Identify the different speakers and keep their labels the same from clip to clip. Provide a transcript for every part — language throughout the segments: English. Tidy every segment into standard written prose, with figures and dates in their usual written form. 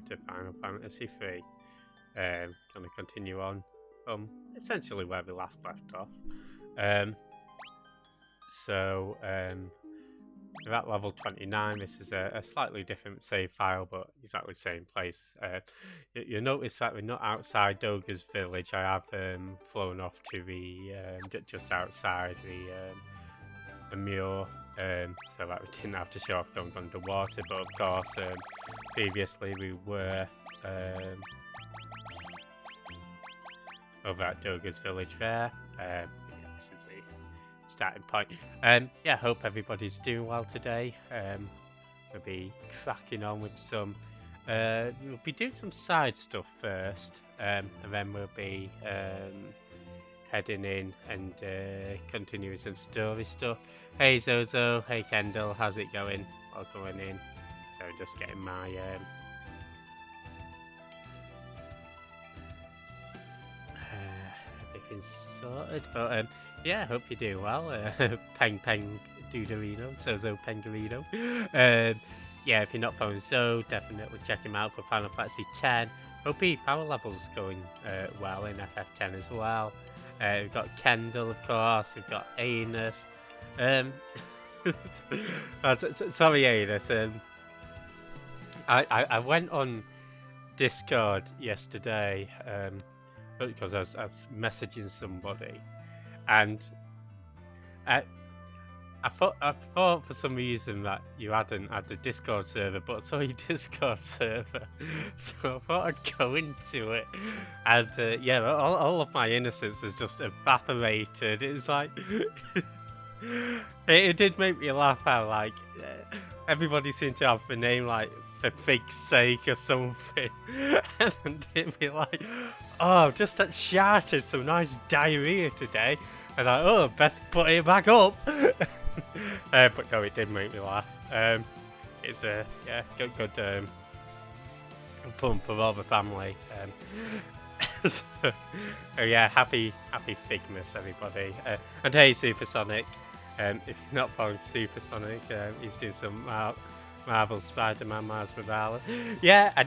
Speaker 1: to Final Fantasy 3. Gonna continue on from essentially where we last left off. We're at level 29. This is a slightly different save file, but exactly the same place. You'll notice that we're not outside Doga's village. I have flown off to the just outside the Muir, so that we didn't have to show off going underwater. But of course, previously we were over at Doga's village there. This is the starting point. Yeah, hope everybody's doing well today. We'll be cracking on with some we'll be doing some side stuff first, and then we'll be heading in and continuing some story stuff. Hey Zozo, hey Kendall, how's it going? Welcome in. So just getting my everything sorted, but yeah, hope you do well. Peng Duderino, Zozo Pengarino. Yeah, if you're not following Zoe, definitely check him out for Final Fantasy X. Hope his power level's going well in FF10 as well. We've got Kendall, of course. We've got Anus. Sorry, Anus. I went on Discord yesterday because I was messaging somebody, and I thought for some reason that you hadn't had the Discord server, but I saw your Discord server, so I thought I'd go into it, and yeah, all of my innocence has just evaporated. It was like it did make me laugh how like everybody seemed to have the name like for fig's sake or something, and then it'd be like, oh, I've just had sharted some nice diarrhea today. I was like, oh, best put it back up. But no, it did make me laugh. It's yeah, good fun for all the family. So yeah, happy Figmas, everybody. And hey, Supersonic. If you're not following Supersonic, he's doing some Marvel Spider-Man Miles Morales. Yeah,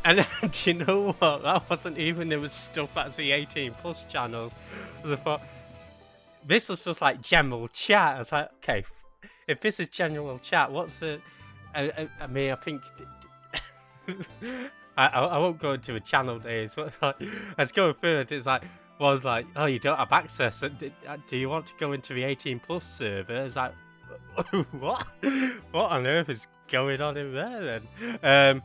Speaker 1: and you know what? That wasn't even, it was stuff that's the 18+ channels. I thought, this was just like general chat. I was like, okay, if this is general chat, what's the... I mean, I think... I won't go into the channel names, but like, I was going through it, it's like, was like, oh, you don't have access. Do you want to go into the 18+ server? It's like, what? What on earth is going on in there then?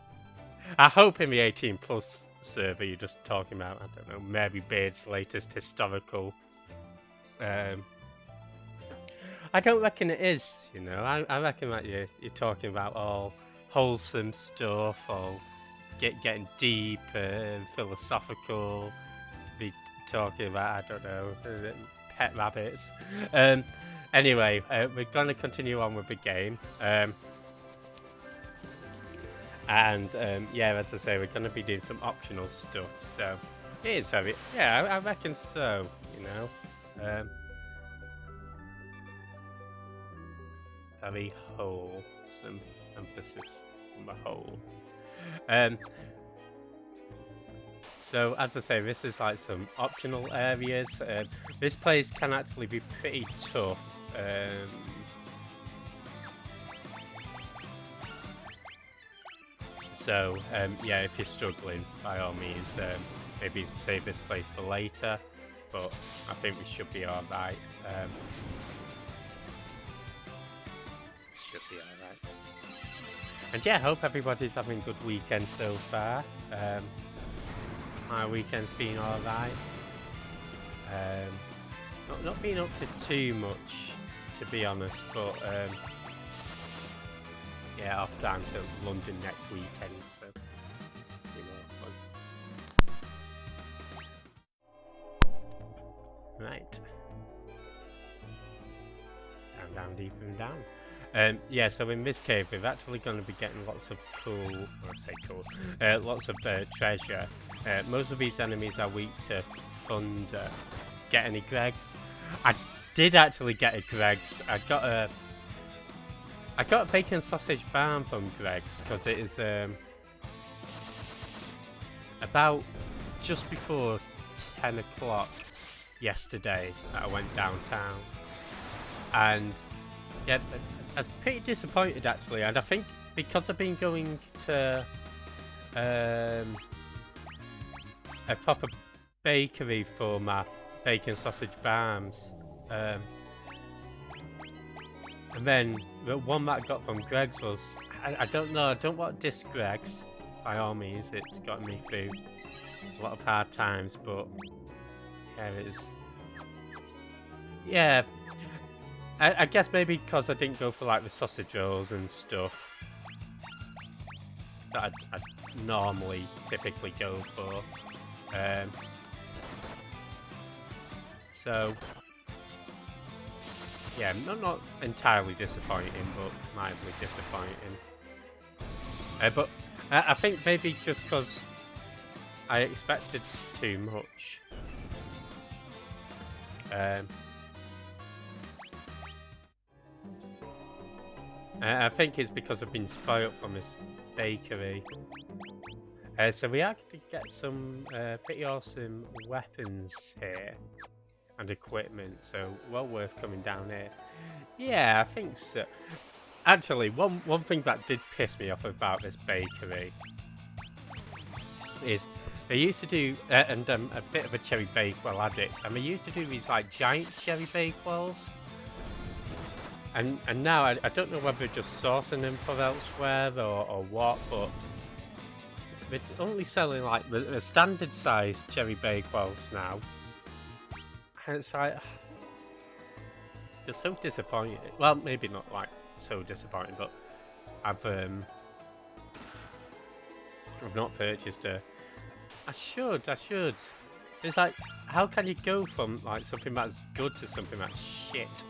Speaker 1: I hope in the 18+ server you're just talking about, I don't know, Mary Beard's latest historical... I don't reckon it is, you know. I reckon that you're talking about all wholesome stuff, all getting deep and philosophical, be talking about, I don't know, pet rabbits. Anyway, we're going to continue on with the game. And yeah, as I say, we're going to be doing some optional stuff. So it is very, yeah, I reckon so, you know. Very wholesome, emphasis on the whole. So as I say, this is like some optional areas. This place can actually be pretty tough. So yeah, if you're struggling, by all means, maybe save this place for later. But I think we should be alright. Should be alright. And yeah, hope everybody's having a good weekend so far. My weekend's been alright. Not been up to too much, to be honest, but yeah, off down to London next weekend, so you know, fun. Right. Down, deep and down. Yeah, so in this cave, we're actually going to be getting lots of cool, lots of treasure. Most of these enemies are weak to thunder. Get any Gregs? I did actually get a Gregs. I got a bacon sausage barn from Gregs because it is about just before 10 o'clock yesterday that I went downtown, and yeah, I was pretty disappointed actually, and I think because I've been going to a proper bakery for my bacon sausage barms, and then the one that I got from Greg's was, I don't know, I don't want to diss Greg's, by all means, it's gotten me through a lot of hard times, but yeah, it is. Yeah, I guess maybe because I didn't go for like the sausage rolls and stuff that I'd normally typically go for. So yeah, not entirely disappointing, but mildly disappointing. But I think maybe just because I expected too much. I think it's because I've been spoiled from this bakery. So we actually get some pretty awesome weapons here and equipment, so well worth coming down here. Yeah, I think so. Actually, one thing that did piss me off about this bakery is they used to do, and I'm a bit of a Cherry Bakewell addict, and they used to do these like giant Cherry Bakewells. And now I don't know whether they're just sourcing them from elsewhere or what, but they're only selling like the standard size Cherry Bakewells now. And it's like, just so disappointing. Well, maybe not like so disappointing, but I've not purchased a. I should. It's like, how can you go from like something that's good to something that's shit?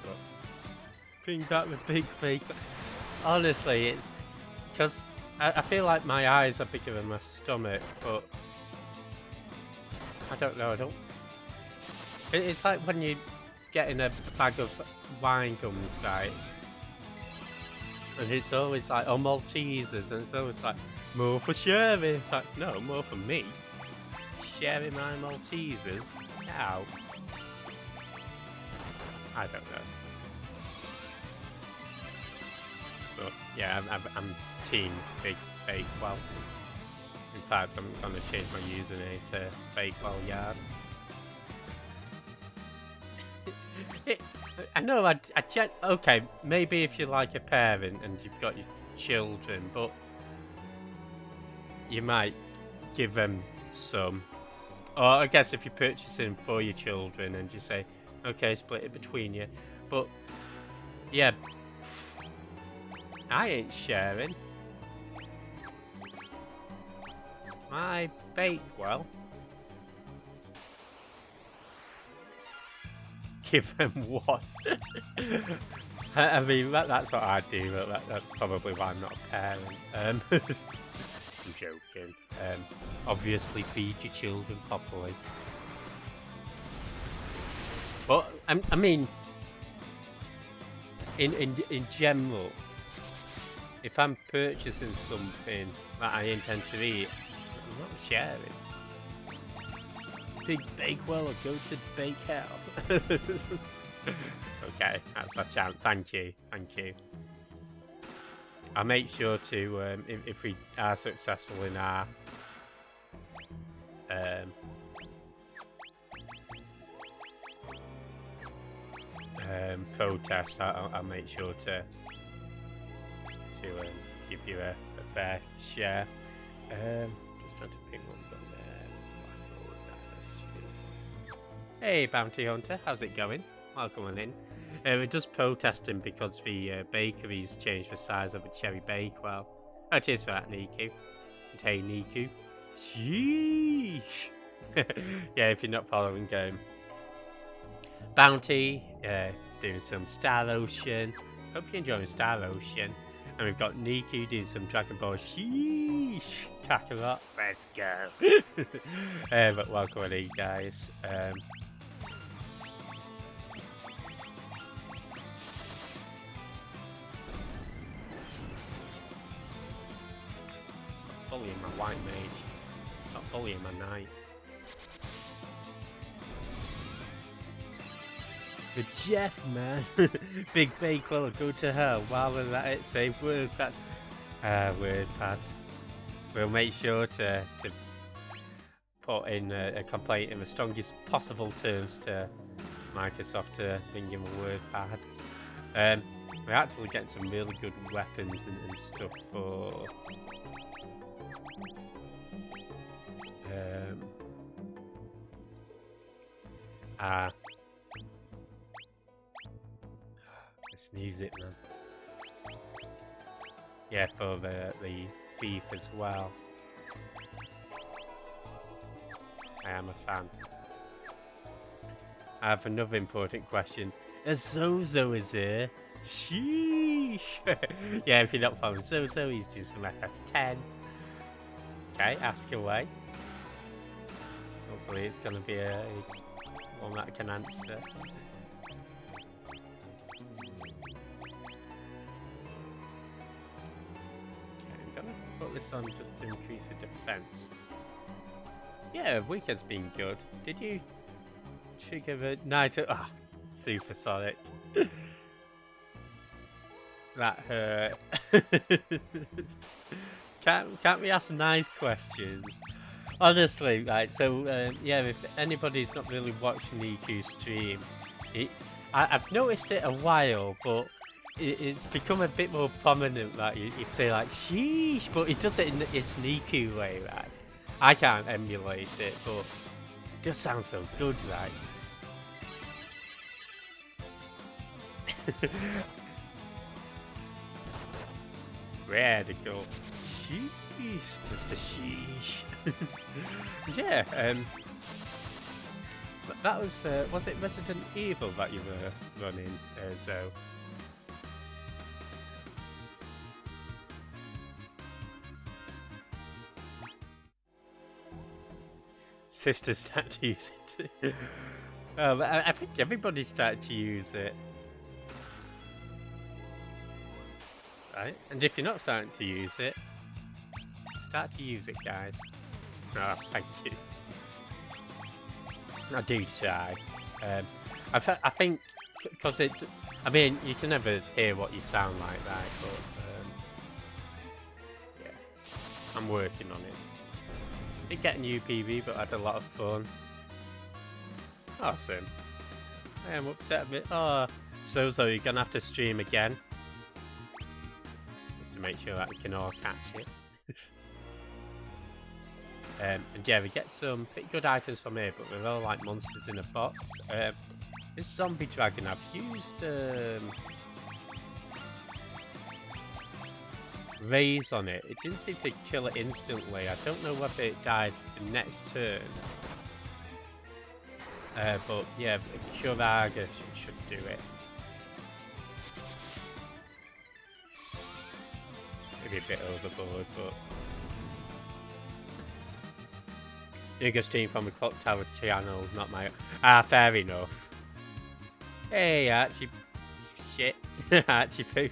Speaker 1: But bring back the big fake. Honestly, it's because I feel like my eyes are bigger than my stomach, but I don't know. It's like when you get in a bag of wine gums, right? And it's always like, oh, Maltesers, and it's always like, more for Sherry. It's like, no, more for me. Sharing my Maltesers? How? I don't know. But yeah, I'm Team Big Bakewell. In fact, I'm gonna change my username to Bakewell Yard. I know, okay, maybe if you're like a parent and you've got your children, but you might give them some. Or I guess if you're purchasing for your children and you say, okay, split it between you. But yeah, I ain't sharing. My Bakewell. Give them one. I mean, that's what I do, but that's probably why I'm not a parent. I'm joking. Obviously, feed your children properly. But I mean, in general, if I'm purchasing something that I intend to eat, I'm not sharing. Big Bakewell or go to Bake Hell. Okay, that's our chance. Thank you. I'll make sure to, if we are successful in our protest, I'll make sure to give you a fair share. Just trying to think what we've got there. Hey, Bounty Hunter, how's it going? Welcome on in. We're just protesting because the bakery's changed the size of a Cherry Bakewell. Oh, cheers for that, Niku. And hey, Niku. Sheesh! Yeah, if you're not following, Bounty, doing some Star Ocean. Hope you're enjoying Star Ocean. And we've got Niku doing some Dragon Ball Sheesh! Kakarot, let's go! But welcome on in, guys. bullying my white mage. Not bullying my knight. But Jeff, man. Big Bakewell, go to hell. While we're at it, say word pad. Word pad. We'll make sure to put in a complaint in the strongest possible terms to Microsoft to bring him a word pad. We're actually getting some really good weapons and stuff for this music, man. Yeah, for the thief as well. I am a fan. I have another important question. Zozo is here. Sheesh. Yeah, if you're not following Zozo, he's doing some FF10. Okay, ask away. Hopefully it's going to be one that I can answer. Okay, I'm going to put this on just to increase the defense. Yeah, weekend's been good. Did you trigger the night? Ah, Supersonic. That hurt. Can't we ask nice questions? Honestly, right, so yeah, if anybody's not really watching EQ's stream, I've noticed it a while, but it's become a bit more prominent that you'd say like, sheesh, but it does it in a sneaky way, right? I can't emulate it, but it just sounds so good, right? Radical. Sheesh, Mr. Sheesh. Yeah, that was it Resident Evil that you were running, Zo? Sisters start to use it. I think everybody started to use it. Right? And if you're not starting to use it, start to use it, guys. Oh, thank you. I do try. I think, because I mean, you can never hear what you sound like, right? But, yeah, I'm working on it. Did get a new PV, but I had a lot of fun. Awesome. I am upset a bit. Oh, Zozo, you're gonna have to stream again. Just to make sure that we can all catch it. And yeah, we get some pretty good items from here, but we're all like monsters in a box. This zombie dragon, I've used raise on it. It didn't seem to kill it instantly. I don't know whether it died the next turn. But yeah, Kuraga should do it. Maybe a bit overboard, but you can stream from the Clock Tower channel, not my. Fair enough. Hey, Archie. Shit. Archie Poo.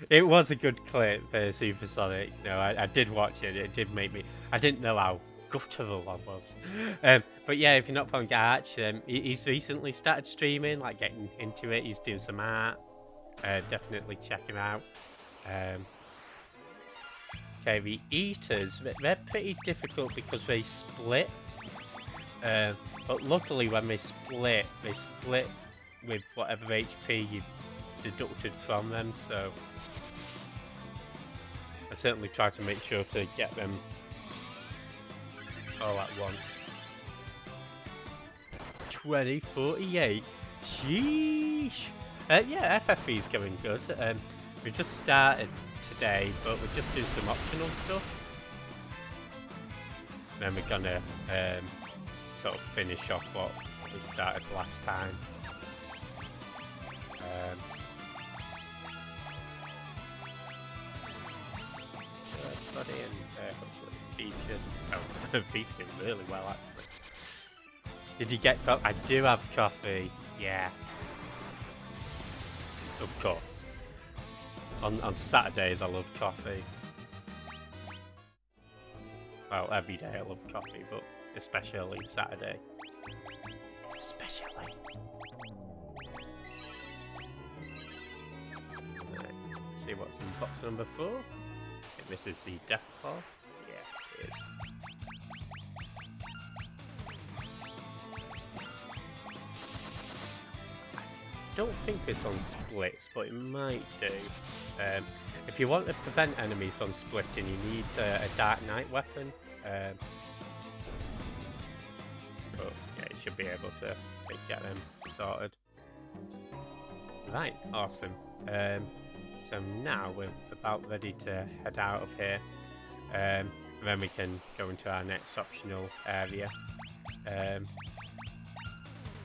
Speaker 1: It was a good clip for Supersonic. No, I did watch it. It did make me. I didn't know how guttural I was. But yeah, if you're not following Arch, he's recently started streaming, like getting into it. He's doing some art. Definitely check him out. Okay, the eaters, they're pretty difficult because they split. But luckily when they split with whatever HP you deducted from them, so I certainly try to make sure to get them all at once. 2048. Sheesh. Yeah, FFE's going good. We just started today, but we're just doing some optional stuff. Then we're gonna sort of finish off what we started last time. Everybody and hopefully featured. Oh, featured really well actually. Did you get coffee? I do have coffee. Yeah. Of course. On Saturdays I love coffee. Well, every day I love coffee, but especially Saturday. Especially. Right, see what's in box number 4. If this is the Death Claw. Yeah, it is. I don't think this one splits, but it might do. If you want to prevent enemies from splitting, you need a Dark Knight weapon. But yeah, you should be able to get them sorted. Right, awesome. So now we're about ready to head out of here. And then we can go into our next optional area.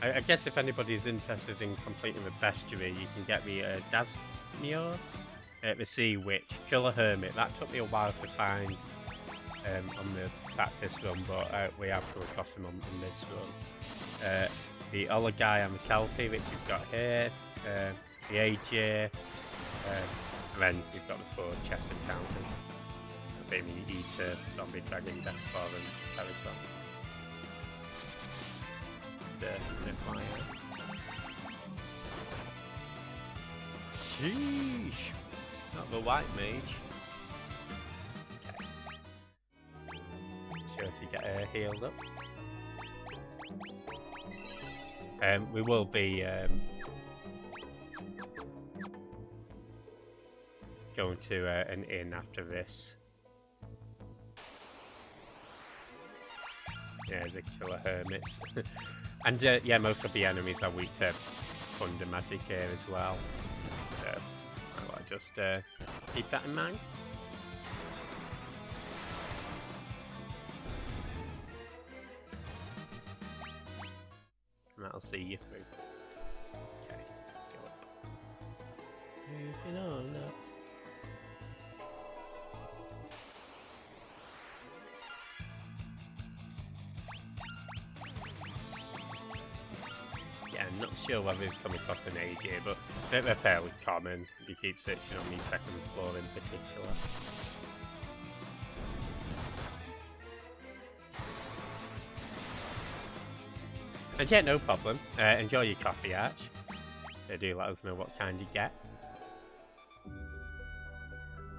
Speaker 1: I guess if anybody's interested in completing the bestiary, you can get the Dasmure, the Sea Witch, Kill a Hermit. That took me a while to find on the practice run, but we have come across them on this run. The Olagai and the Kelpie, which you've got here, the AJ, and then you've got the 4 chest encounters. Being the Eater, Zombie Dragon, Deathclaw, and Periton. Sheesh! Not the white mage. Okay. Sure to get her healed up. We will be going to an inn after this. Yeah, there's a Killer Hermits. And yeah, most of the enemies are weak to Thunder Magic here as well. So I'll just keep that in mind. And that'll see you through. Okay, let's go up. Moving on up. I'm not sure whether we've come across an AJ, but they're fairly common if you keep searching on the 2nd floor in particular. And yeah, no problem. Enjoy your coffee, Arch. Do let us know what kind you get.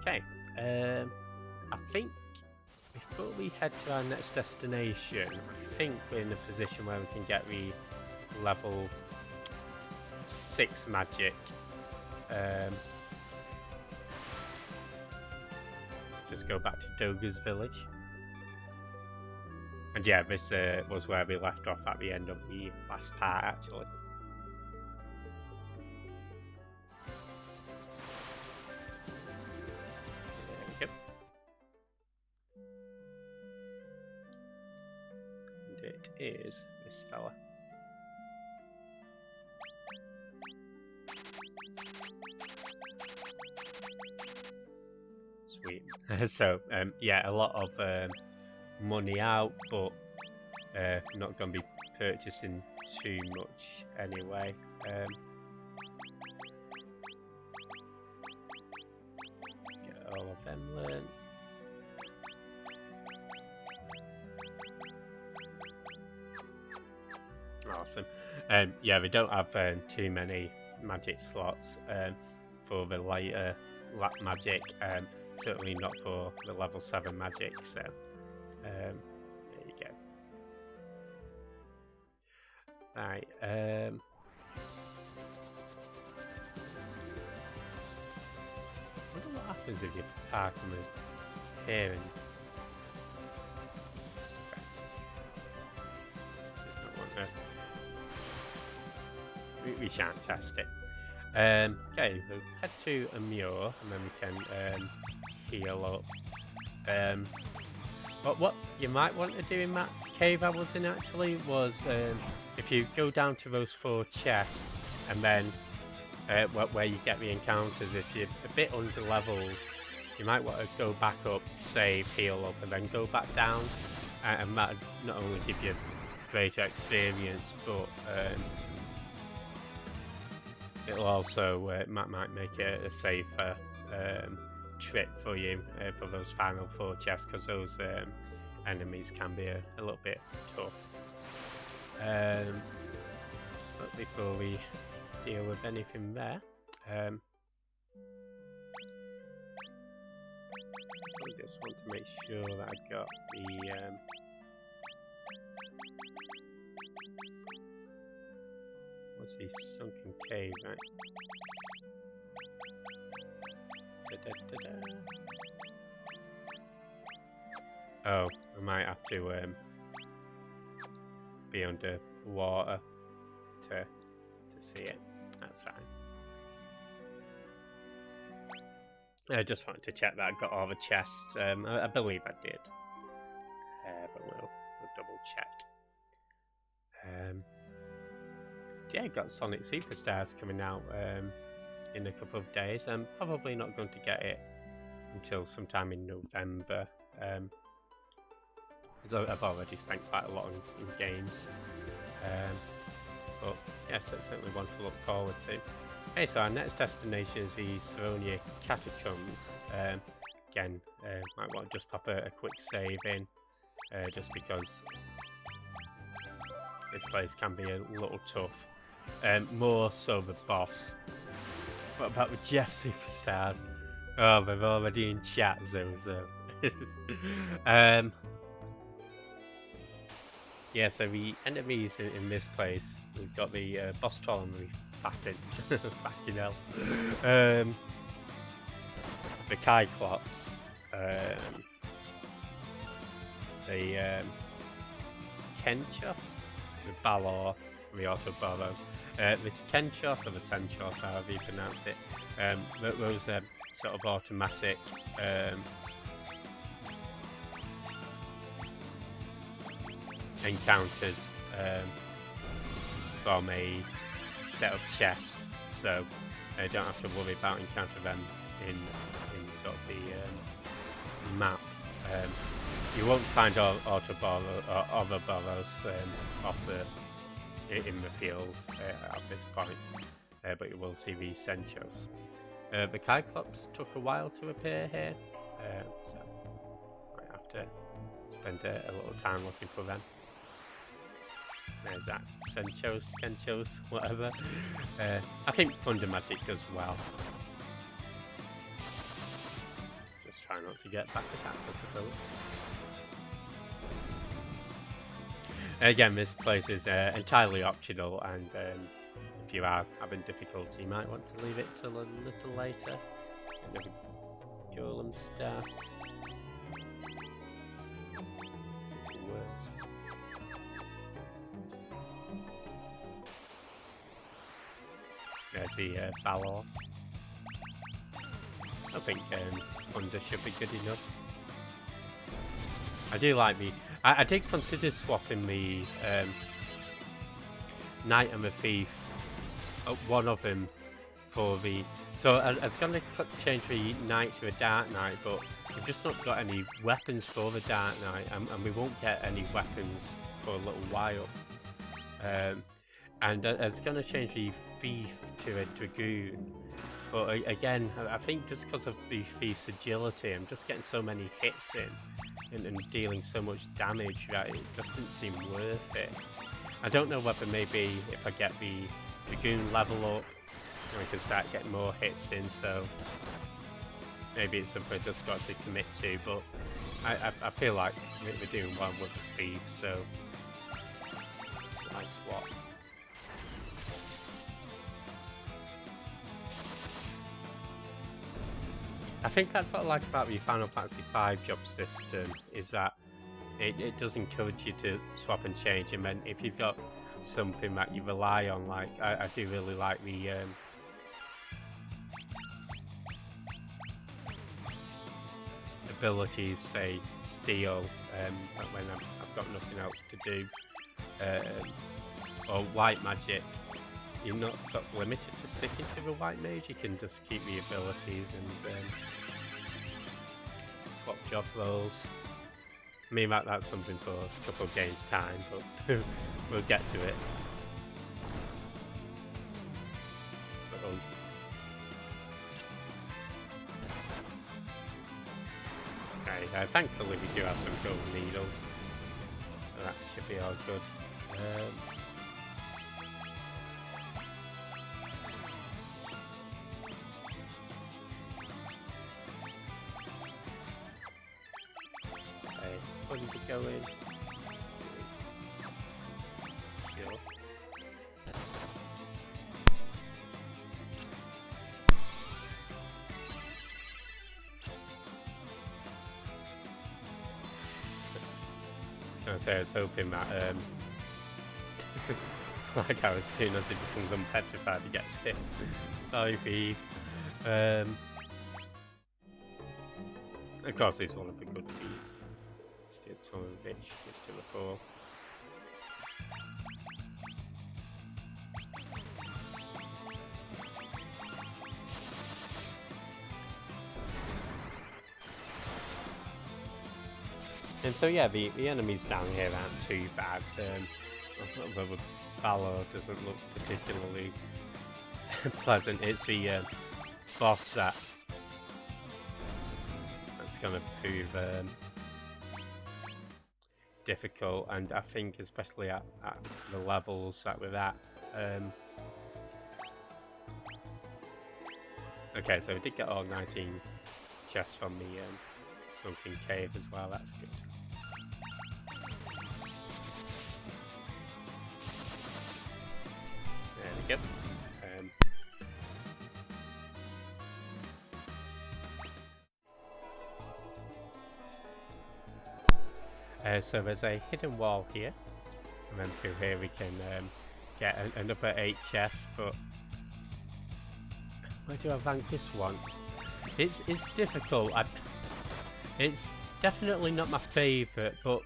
Speaker 1: Okay, I think before we head to our next destination, I think we're in a position where we can get the level 6 magic. Let's just go back to Doga's village. And yeah, this was where we left off at the end of the last part, actually. There we go. And it is this fella. Sweet. So yeah, a lot of money out, but not going to be purchasing too much anyway. Let's get all of them learned. Awesome. Yeah, we don't have too many magic slots for the later magic. Certainly not for the level 7 magic, so there you go. Right, I wonder what happens if you park them here and... We shan't test it. Okay, we'll head to Amur and then we can heal up. But what you might want to do in that cave I was in actually was if you go down to those 4 chests and then where you get the encounters, if you're a bit under leveled, you might want to go back up, save, heal up, and then go back down, and that not only give you greater experience, but it'll also might make it a safer trip for you for those final 4 chests, because those enemies can be a little bit tough. But before we deal with anything there, I just want to make sure that I got the what's the sunken cave, right? Oh, I might have to be under water to see it. That's fine. I just wanted to check that I got all the chests. I believe I did, but we'll double check. Yeah, got Sonic Superstars coming out in a couple of days. I'm probably not going to get it until sometime in November. I've already spent quite a lot in games. But yes, that's certainly one to look forward to. Okay, so our next destination is the Saronia Catacombs. Again, might want to just pop a quick save in, just because this place can be a little tough. More so the boss. What about the Jeff Superstars? Oh, we're already in chat, Zozo. Yeah, so the enemies in this place, we've got the boss troll and the fucking hell. The Cyclops, the Kenchos, the Balor, the Autoboro, the Kenchos or the Senchos, however you pronounce it. Those sort of automatic encounters from a set of chests, so I don't have to worry about encountering them in sort of the map. You won't find Autoboros or other Boros in the field at this point, but you will see the Senchos. The Cyclops took a while to appear here, so might have to spend a little time looking for them. There's that Senchos, Kenchos, whatever. I think Thunder Magic does well. Just try not to get back attacked, I suppose. Again, this place is entirely optional, and if you are having difficulty, you might want to leave it till a little later. Maybe Golem Staff. It's worse. There's the Balor. I think Thunder should be good enough. I do like the... I did consider swapping the Knight and the Thief, one of them, for the... So I was going to change the Knight to a Dark Knight, but we've just not got any weapons for the Dark Knight, and we won't get any weapons for a little while. And I was going to change the Thief to a Dragoon, but again, I think just because of the Thief's agility, I'm just getting so many hits in and dealing so much damage that it just didn't seem worth it. I don't know whether maybe if I get the Dragoon level up, we can start getting more hits in, so maybe it's something I just got to commit to, but I feel like we're doing well with the Thief, so nice swap. I think that's what I like about the Final Fantasy V job system, is that it does encourage you to swap and change, and then if you've got something that you rely on, like I do really like the abilities, say Steel, when I've got nothing else to do, or White Magic. You're not sort of limited to sticking to the White Mage, you can just keep the abilities and swap job roles. I mean, that's something for a couple of games' time, but we'll get to it. Okay, thankfully we do have some golden needles, so that should be all good. Okay, fun to go in. Sure. I was gonna say, I was hoping that, like how as soon as it becomes unpetrified, it gets hit. Sorry, Thief. Of course, it's one of the good feats. It's one of the bitch, it's to the core. And so yeah, the enemies down here aren't too bad. Although the Balor doesn't look particularly pleasant. It's the boss that's going to prove difficult, and I think especially at the levels that we're at. Okay, so we did get all 19 chests from the Sunken Cave as well. That's good. There we go. So there's a hidden wall here, and then through here we can get another 8 chests, but where do I rank this one? It's difficult. It's definitely not my favourite, but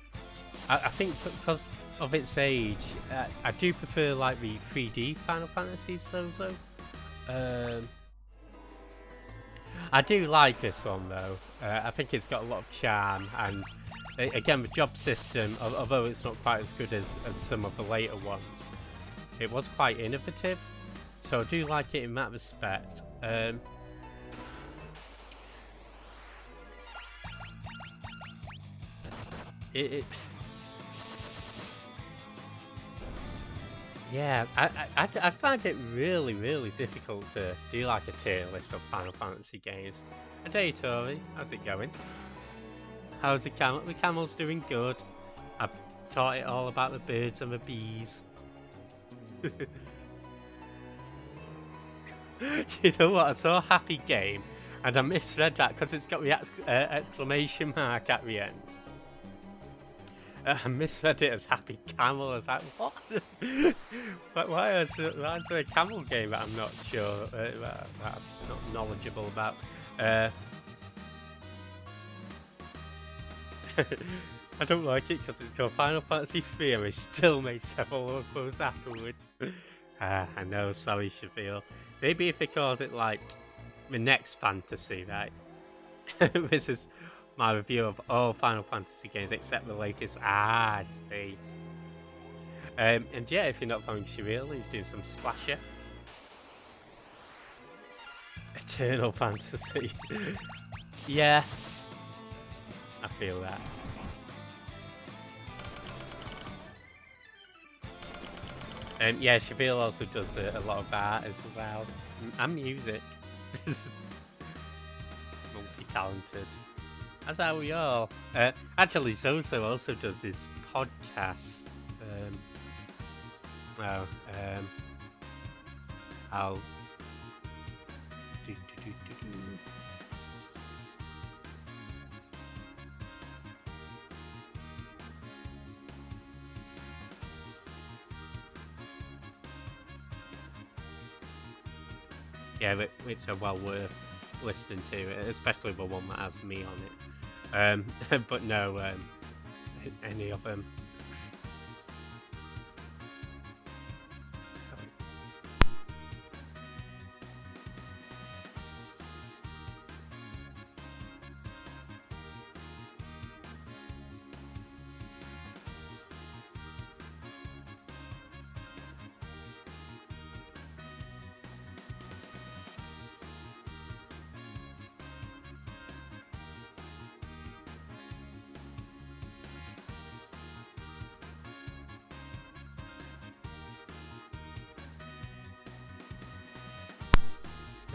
Speaker 1: I think because of its age, I do prefer like the 3D Final Fantasy so. I do like this one though. I think it's got a lot of charm, and again the job system, although it's not quite as good as some of the later ones, it was quite innovative, so I do like it in that respect. Yeah, I find it really difficult to do like a tier list of Final Fantasy games. And hey Tori, how's it going? How's the camel? The camel's doing good. I've taught it all about the birds and the bees. You know what? I saw a happy game and I misread that because it's got the exclamation mark at the end. I misread it as Happy Camel. I was like, what? But why is there a camel game that I'm not sure, that I'm not knowledgeable about? I don't like it because it's called Final Fantasy 3 and we still made several of those afterwards. I know, sorry Shabil. Maybe if they called it like the next fantasy, right? This is my review of all Final Fantasy games except the latest. I see. And yeah, if you're not following Shabil, he's doing some Splasher. Eternal Fantasy. Yeah. I feel that. Yeah, Shabil also does a lot of art as well. And music. Multi-talented. As are we all. Actually, Zozo also does this podcast. I'll do. Yeah, which are well worth listening to, especially the one that has me on it. But no, any of them. Sorry.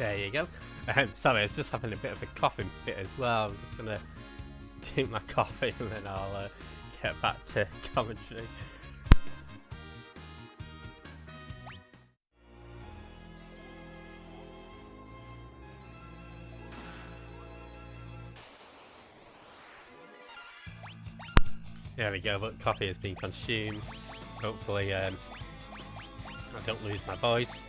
Speaker 1: There you go. Sorry, I was just having a bit of a coughing fit as well. I'm just gonna drink my coffee and then I'll get back to commentary. There we go, but coffee has been consumed. Hopefully I don't lose my voice.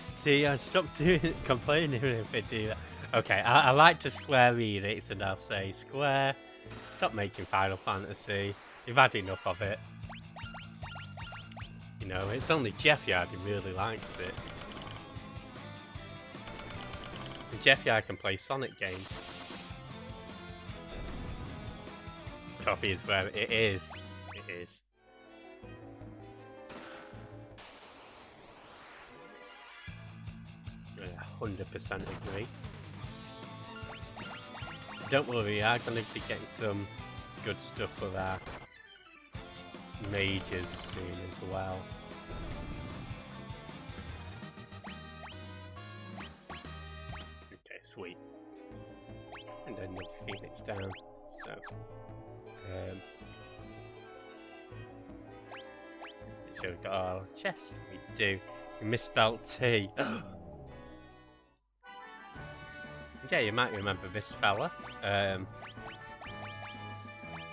Speaker 1: See, I stopped complaining if I do that. Okay, I like to square read it, and I'll say Square, stop making Final Fantasy. You've had enough of it. You know, it's only Jeff Yard who really likes it. And Jeff Yard can play Sonic games. Coffee is where it is. It is. I 100% agree. Don't worry, we are going to be getting some good stuff for our majors soon as well. Okay, sweet. And then the Phoenix down. So, so we've got our chest. We do. We misspelled T. Yeah, you might remember this fella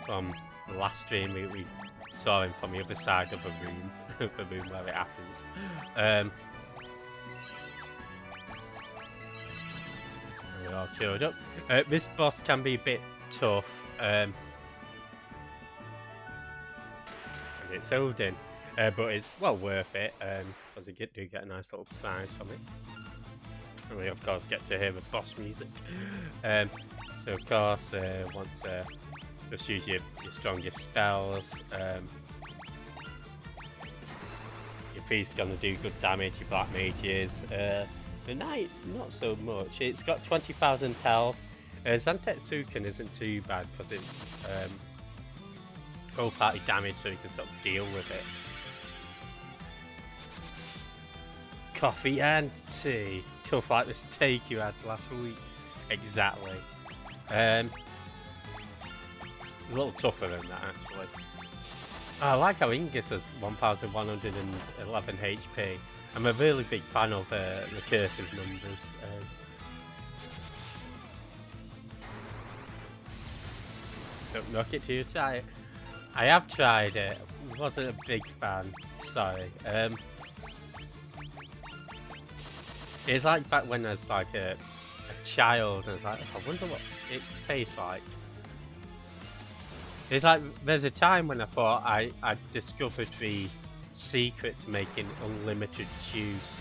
Speaker 1: from the last stream. We saw him from the other side of the room, the room where it happens. We're all queued up. This boss can be a bit tough. And it's Odin, but it's well worth it because you do get a nice little prize from it. And we of course get to hear the boss music. So of course want to just use your strongest spells. Your Thief's gonna do good damage, your Black Mage is. The Knight, not so much. It's got 20,000 health. Zantetsuken isn't too bad because it's whole party damage, so you can sort of deal with it. Coffee and tea. Tough like this take you had last week. Exactly. A little tougher than that, actually. I like how Ingus has 1,111 HP. I'm a really big fan of recursive numbers. Don't knock it till you try it. I have tried it. Wasn't a big fan. Sorry. It's like back when I was like a child, and I was like, oh, I wonder what it tastes like. It's like there's a time when I thought I discovered the secret to making unlimited juice.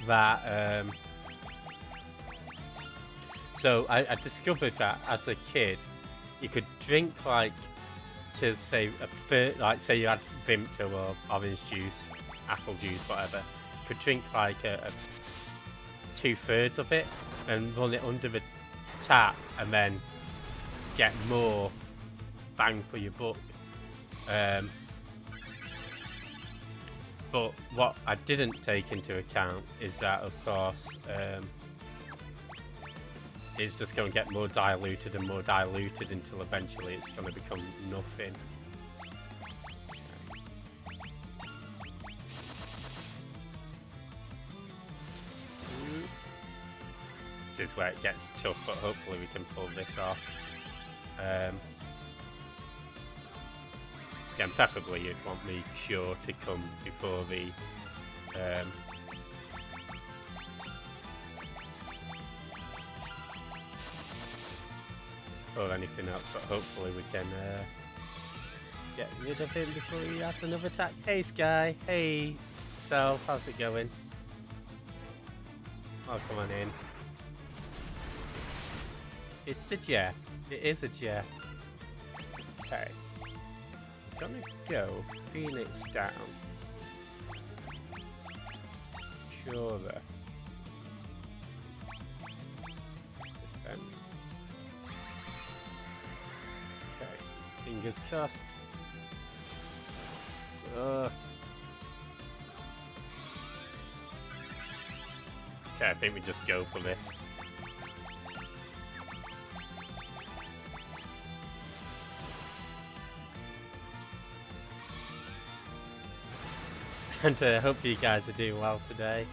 Speaker 1: That so I discovered that as a kid, you could drink like to say a third, like say you had Vimto or orange juice, apple juice, whatever. You could drink like 2/3 of it and run it under the tap, and then get more bang for your buck. But what I didn't take into account is that, of course, it's just going to get more diluted and more diluted until eventually it's going to become nothing. This is where it gets tough, but hopefully we can pull this off. Again, preferably you'd want the cure to come before the or anything else, but hopefully we can get rid of him before he has another attack. Hey Sky, hey Self, how's it going? Oh, come on in. It's a Jeff. It is a Jeff. Okay. Gonna go Phoenix down. Sure. Defend. Okay. Fingers crossed. Okay, I think we just go for this. And I hope you guys are doing well today.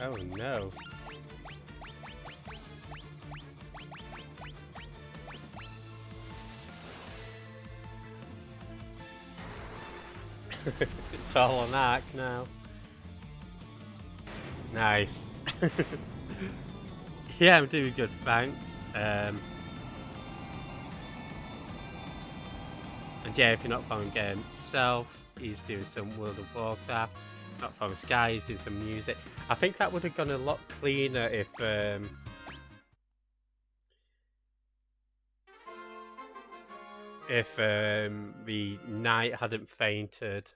Speaker 1: Oh no. It's all on Ark now. Nice. Yeah, I'm doing good, thanks. And yeah, if you're not following Self, he's doing some World of Warcraft. Not following Sky, he's doing some music. I think that would have gone a lot cleaner if the knight hadn't fainted.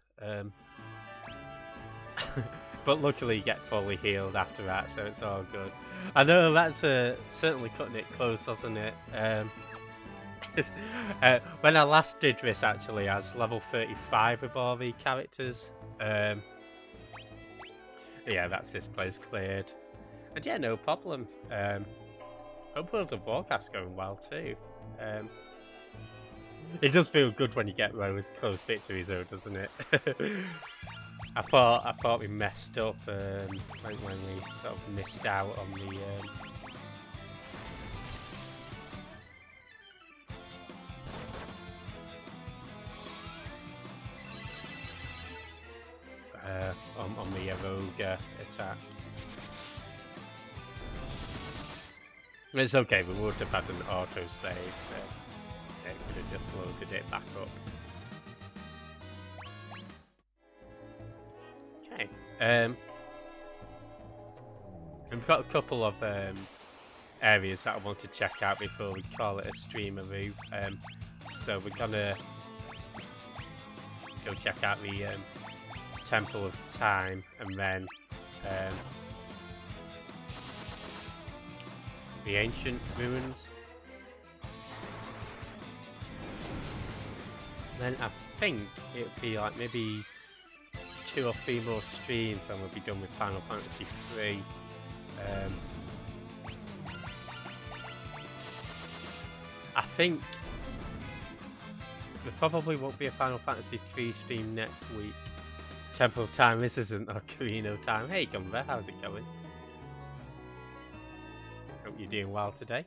Speaker 1: But luckily you get fully healed after that, so it's all good. I know that's certainly cutting it close, wasn't it? When I last did this, actually, I was level 35 with all the characters. Yeah, that's this place cleared. And yeah, no problem. Hope World of Warcraft's going well too. It does feel good when you get those close victories though, doesn't it? I thought we messed up when we sort of missed out on the on the rogue attack. It's okay, we would have had an auto save, so it could have just loaded it back up. Okay. We've got a couple of areas that I want to check out before we call it a streameroo. So we're gonna go check out the Temple of Time, and then the Ancient Ruins. Then I think it'll be like maybe 2 or 3 more streams and we'll be done with Final Fantasy III. I think there probably won't be a Final Fantasy III stream next week. Temple of Time, this isn't Ocarina of Time. Hey Gumber, how's it going? Hope you're doing well today.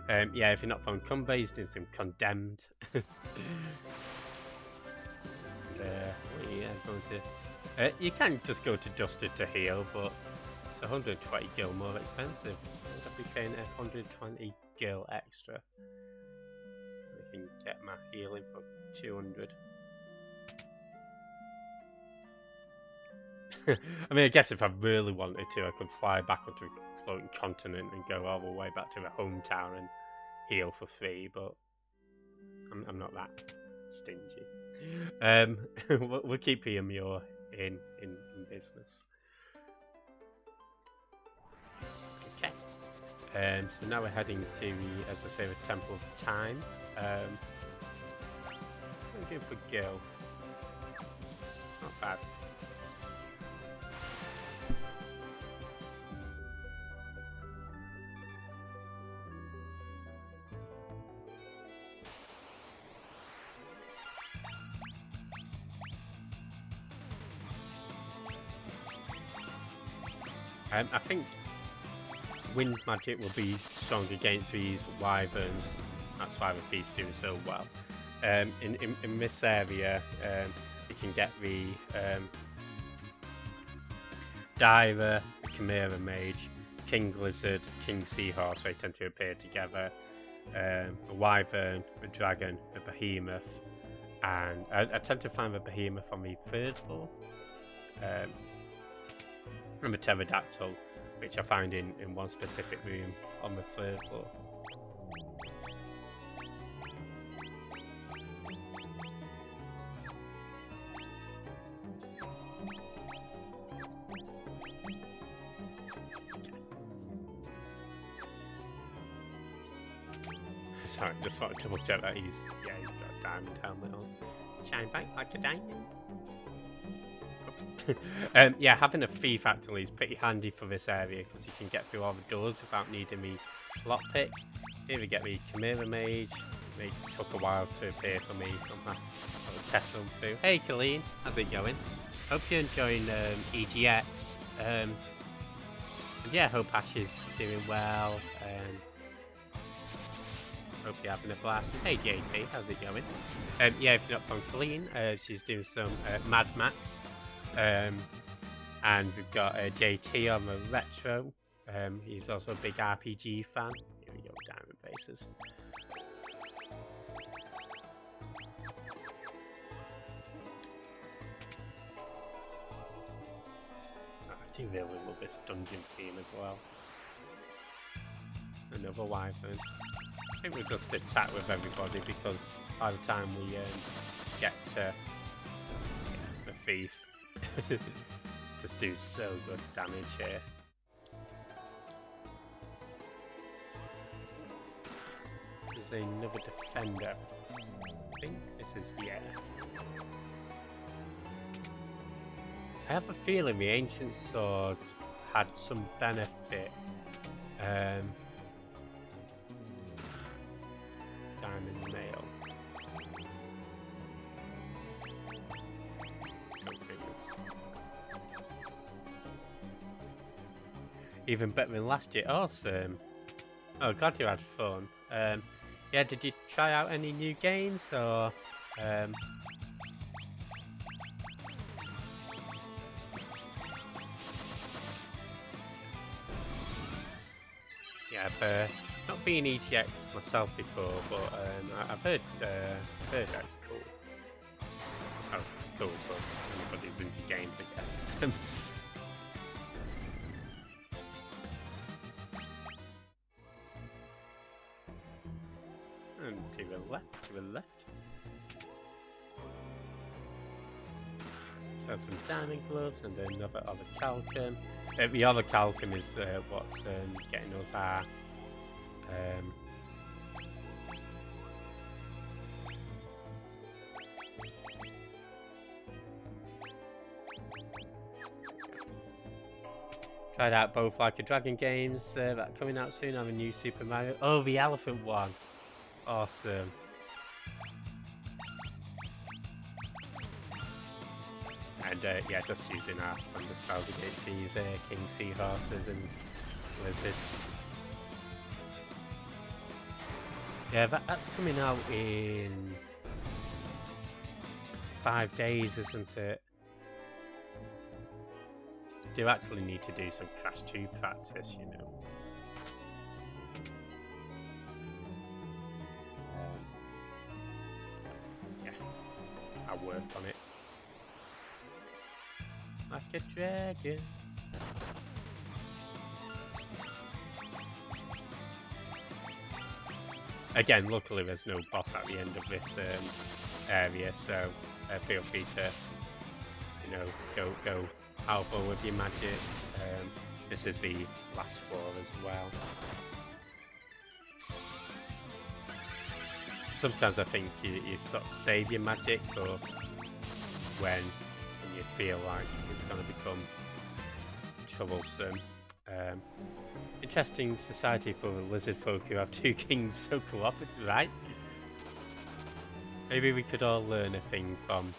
Speaker 1: Yeah, if you're not following Cumber, he's doing some Condemned. We are going to... you can just go to Dusted to heal, but it's 120 gil more expensive. I'll be paying 120 gil extra. I can get my healing for 200. I mean, I guess if I really wanted to, I could fly back onto a floating continent and go all the way back to my hometown and heal for free, but I'm not that stingy. We'll keep Iamur in business. Okay. So now we're heading to the, as I say, the Temple of Time. I'm going for Gil. Not bad. I think wind magic will be strong against these wyverns. That's why the thief's doing so well. In this area, you can get the Diver, the Chimera Mage, King Lizard, King Seahorse. They tend to appear together. A wyvern, a dragon, a behemoth, and I tend to find the behemoth on the 3rd floor. And the pterodactyl, which I found in one specific room on the 3rd floor. Sorry, just want to double check that he's got a diamond helmet on. Shine bright like a diamond. Yeah, having a thief actually is pretty handy for this area because you can get through all the doors without needing me lockpick. Here we get the Chimera Mage. It took a while to appear for me on my little test run through. Hey Colleen, how's it going? Hope you're enjoying EGX. And yeah, hope Ash is doing well. Hope you're having a blast. Hey JT, how's it going? Yeah, if you're not from Colleen, she's doing some Mad Max. And we've got JT on the retro. He's also a big RPG fan. Here we go, diamond faces. I do really love this dungeon theme as well. Another wyvern. I think we'll just attack with everybody because by the time we get to the thief, just do so good damage here. This is another defender. I think this is, yeah. I have a feeling the ancient sword had some benefit. Diamond nail. Even better than last year. Awesome. Oh, glad you had fun. Yeah, did you try out any new games or? Yeah, I've not been EGX myself before, but I've heard that's cool. Oh, cool for anybody who's into games, I guess. And to the left, So some diamond gloves and another orichalcum. The orichalcum is what's getting us our tried out both Like a Dragon games that are coming out soon. I have a new Super Mario. Oh, the elephant one. Awesome. And yeah, just using our thunder spells against these king seahorses and lizards. Yeah, that's coming out in 5 days, isn't it? Do actually need to do some Crash 2 practice, you know. Yeah, I'll work on it. Like a dragon. Again, luckily there's no boss at the end of this area, so feel free to, you know, go powerful with your magic. This is the last floor as well. Sometimes I think you sort of save your magic for when you feel like it's going to become troublesome. Interesting society for lizard folk who have 2 kings so cooperative, right? Maybe we could all learn a thing from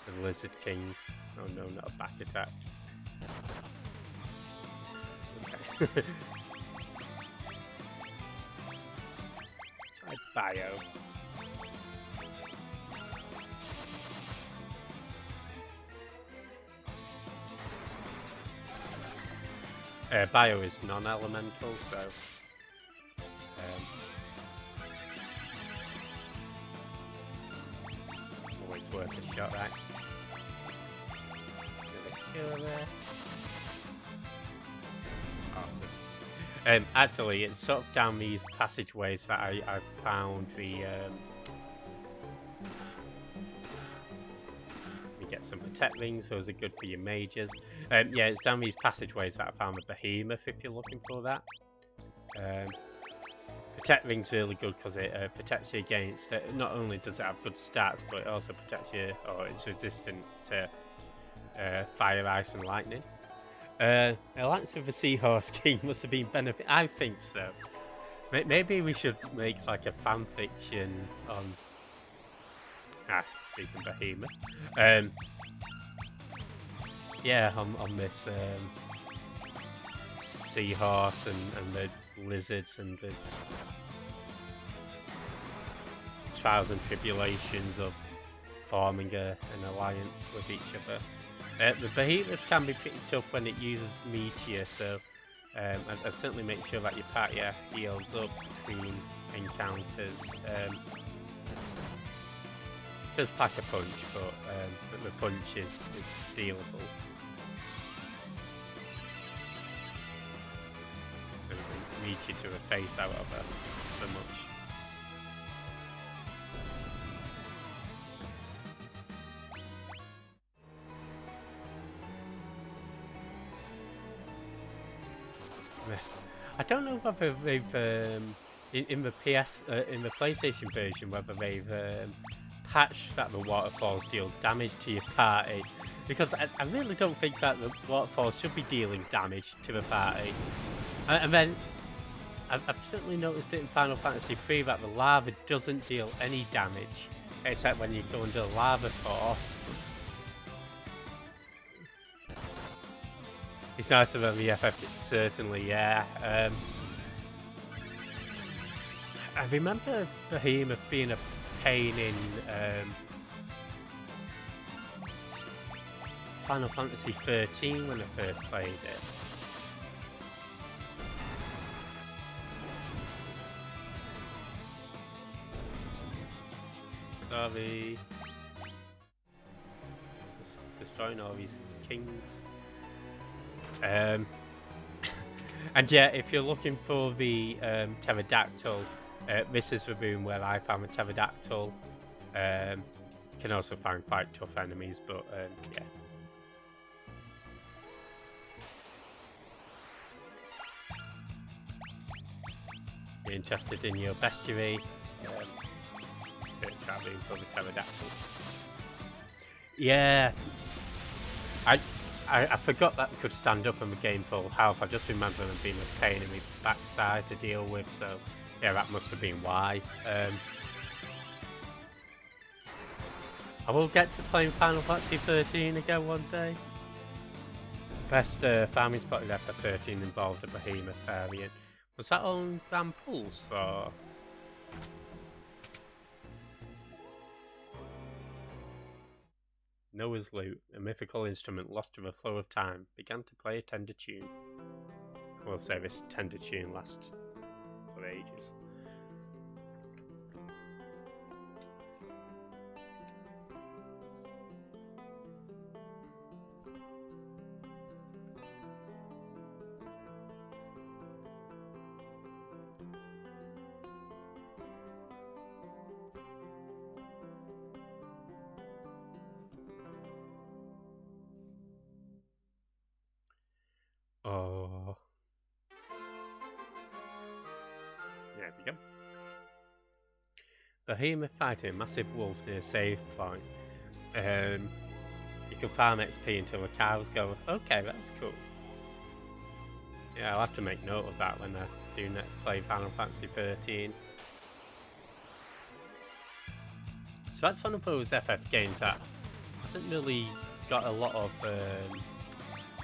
Speaker 1: the lizard kings. Oh no, not a back attack. Okay. Try bio. Bio is non-elemental, so always worth a shot, right? Killer. Awesome. Actually, it's sort of down these passageways that I found the. You get some protect rings, those are good for your mages. Yeah, it's down these passageways that I found the behemoth if you're looking for that. Protect Ring's really good because it protects you against, not only does it have good stats, but it also protects you, or it's resistant to fire, ice and lightning. Alliance of the Seahorse King must have been benefit. I think so. Maybe we should make like a fan fiction on... speaking Behemoth. Yeah, on this seahorse and the lizards and the trials and tribulations of forming an alliance with each other. The Behemoth can be pretty tough when it uses Meteor, so I'd certainly make sure that your party are healed up between encounters. It does pack a punch, but the punch is stealable. And need you to a face out of her so much. I don't know whether they've in the PlayStation version whether they've patched that the waterfalls deal damage to your party, because I really don't think that the waterfalls should be dealing damage to the party. And then I've certainly noticed it in Final Fantasy III that the lava doesn't deal any damage except when you go under the lava core. It's nicer than the FF, certainly, yeah. I remember Behemoth being a pain in Final Fantasy XIII when I first played it. Sorry. Just destroying all these kings. And yeah, if you're looking for the pterodactyl, this is the room where I found the pterodactyl. You can also find quite tough enemies, but yeah. If you're interested in your bestiary, search that room for the pterodactyl. Yeah, I forgot that we could stand up and regain full health. I just remember them being a pain in the backside to deal with, so yeah, that must have been why. I will get to playing Final Fantasy 13 again one day. Best farming spot in FF13 involved a Behemoth variant. Was that on Grand Pulse or...? Noah's Lute, a mythical instrument lost to the flow of time, began to play a tender tune. I will say this tender tune lasts for ages. Oh. There we go. Behemoth fighting a massive wolf near a save point. You can farm XP until the cows go. Okay, that's cool. Yeah, I'll have to make note of that when I do next play Final Fantasy 13. So that's one of those FF games that hasn't really got a lot of...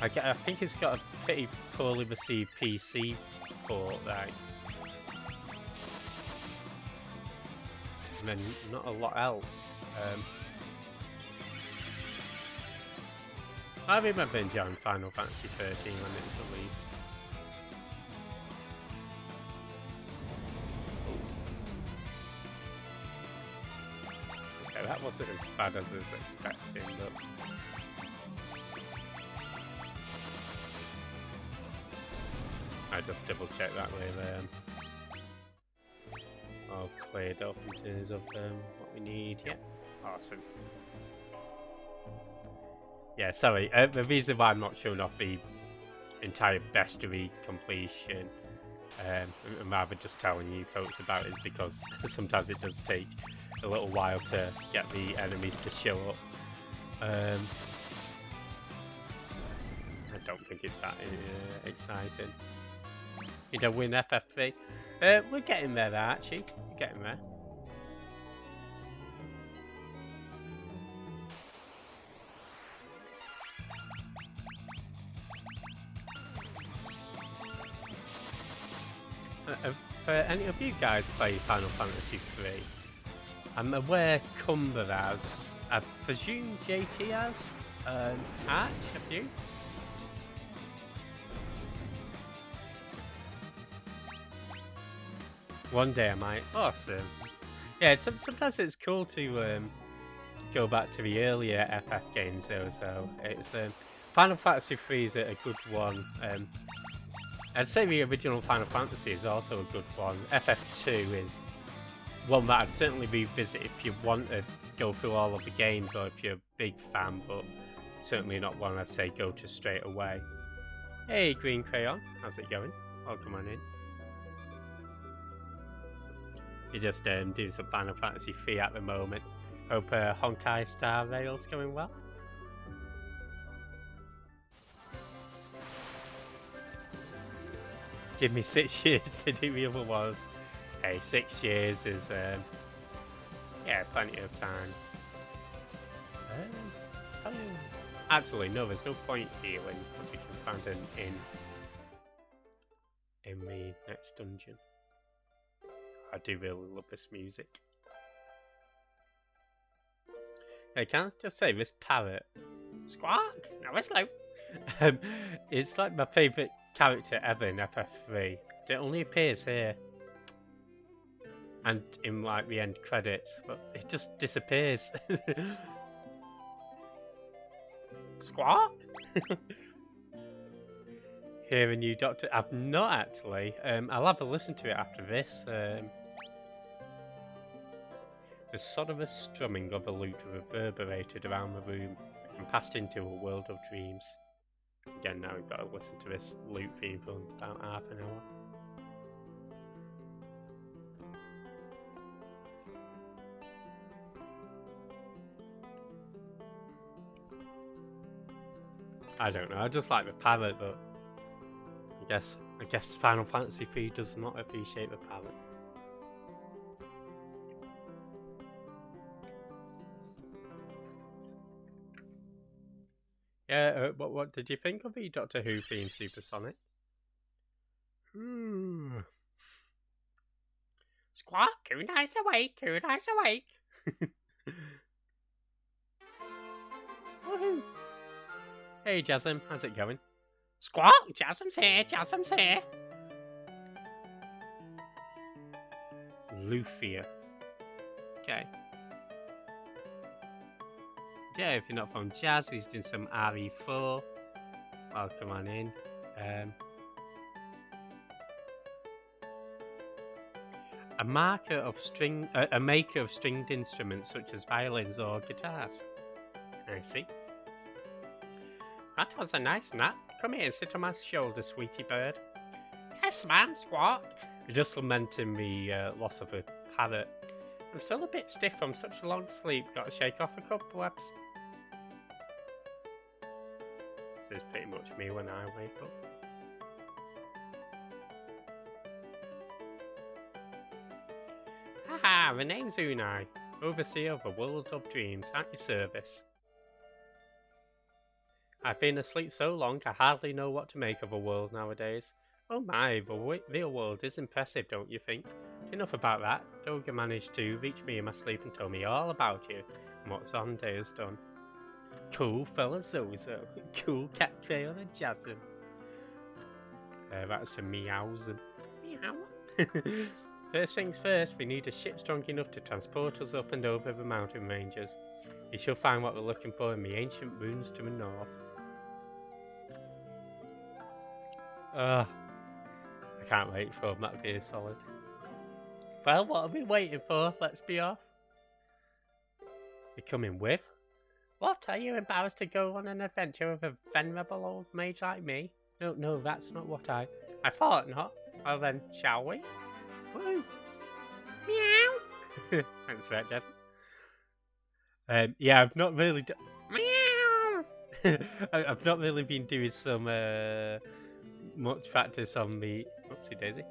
Speaker 1: I think it's got a pretty poorly received PC port, right? And then not a lot else. I remember enjoying Final Fantasy 13 when it was released. Okay, that wasn't as bad as I was expecting, but... I just double check that way all cleared up in terms of what we need. Yeah, awesome. Yeah, sorry. The reason why I'm not showing off the entire bestiary completion I'm rather just telling you folks about it, is because sometimes it does take a little while to get the enemies to show up. I don't think it's that exciting. You don't win FF3. We're getting there, actually. We're getting there. For any of you guys play Final Fantasy 3, I'm aware Cumber has. I presume JT has. Arch, have you? One day I might. Awesome. Yeah, sometimes it's cool to go back to the earlier FF games though. So it's Final Fantasy 3 is a good one. I'd say the original Final Fantasy is also a good one. FF2 is one that I'd certainly revisit if you want to go through all of the games, or if you're a big fan, but certainly not one I'd say go to straight away. Hey, Green Crayon, how's it going? Welcome on in. You're just doing some Final Fantasy 3 at the moment. Hope Honkai Star Rail's going well. Give me 6 years to do the other ones. Hey, 6 years is, yeah, plenty of time. Tell you, absolutely no, there's no point healing, because you can find an in the next dungeon. I do really love this music. Hey, can I just say, this parrot, Squawk, now it's slow. It's like my favourite character ever in FF3. It only appears here and in like the end credits, but it just disappears. Squawk. Hear a new Doctor? I've not actually. I'll have a listen to it after this. The sonorous strumming of a lute reverberated around the room and passed into a world of dreams. Again, now we've got to listen to this lute theme for about half an hour. I don't know, I just like the parrot, but I guess Final Fantasy 3 does not appreciate the parrot. Yeah, what did you think of the Doctor Who theme, Supersonic? Squawk, Kunai's awake, Kunai's awake. Woohoo! Hey Jasmine, how's it going? Squawk, Jasmine's here, Jasmine's here. Lufia. Okay. Yeah, if you're not from Jazz, he's doing some RE4. Welcome on in. A maker of stringed instruments such as violins or guitars. I see. That was a nice nap. Come here and sit on my shoulder, sweetie bird. Yes, ma'am, Squawk. You're just lamenting the loss of a parrot. I'm still a bit stiff from such a long sleep. Got to shake off a couple webs. This is pretty much me when I wake up. Haha, the name's Unai, overseer of the world of dreams, at your service. I've been asleep so long I hardly know what to make of a world nowadays. Oh my, the real world is impressive, don't you think? Enough about that. Doga managed to reach me in my sleep and told me all about you and what Zonde has done. Cool fella Zozo. Cool cat Crayon and Jasmine. That's a meowsome. Meow. First things first, we need a ship strong enough to transport us up and over the mountain ranges. You shall find what we're looking for in the ancient ruins to the north. I can't wait for them, that'd be solid. Well, what are we waiting for? Let's be off. You're coming with? What, are you embarrassed to go on an adventure with a venerable old mage like me? No, that's not what I thought not. Well then, shall we? Woo! Meow! Thanks for that, Jasmine. Yeah, I've not really Meow! I've not really been doing some much practice on the oopsie daisy.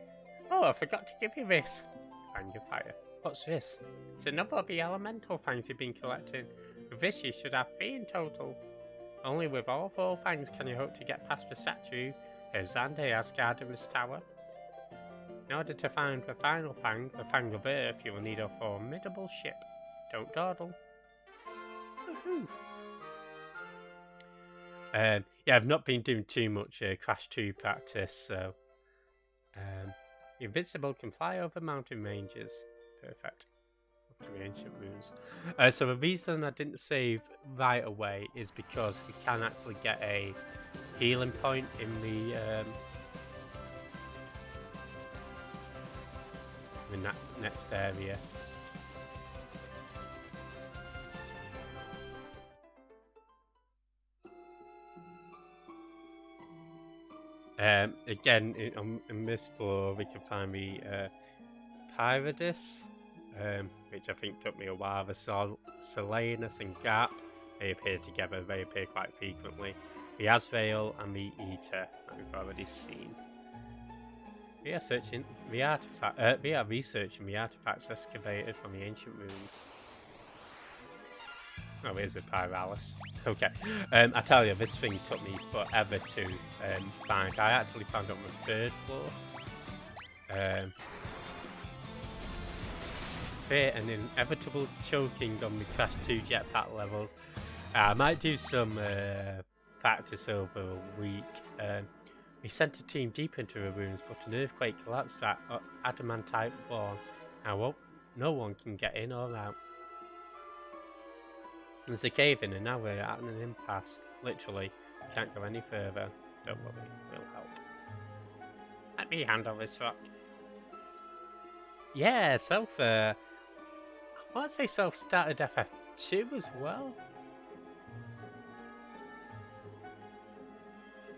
Speaker 1: Oh, I forgot to give you this. Fang of Fire. What's this? It's another of the elemental fangs you've been collecting. With this, you should have 3 in total. Only with all 4 fangs can you hope to get past the statue Xande has guarding this tower. In order to find the final fang, the Fang of Earth, you will need a formidable ship. Don't dawdle. Woohoo! Yeah, I've not been doing too much Crash 2 practice, so... Invincible can fly over mountain ranges. Perfect. Up to the ancient runes. So the reason I didn't save right away is because we can actually get a healing point in the next area. Again, in this floor, we can find the Pyrodis, which I think took me a while. The Selenus and Gap, they appear together, they appear quite frequently. The Azrael and the Eater, that we've already seen. We are researching the artifacts excavated from the ancient ruins. Oh, here's a Pyralis. Okay. I tell you, this thing took me forever to find. I actually found it on the 3rd floor. Fear and inevitable choking on the Crash 2 jetpack levels. I might do some practice over a week. We sent a team deep into the ruins, but an earthquake collapsed that adamantite wall. Now, no one can get in or out. There's a cave in and now we're at an impasse. Literally, can't go any further. Don't worry, we'll help. Let me handle this rock. Yeah, Soph, I want to say Soph started FF2 as well.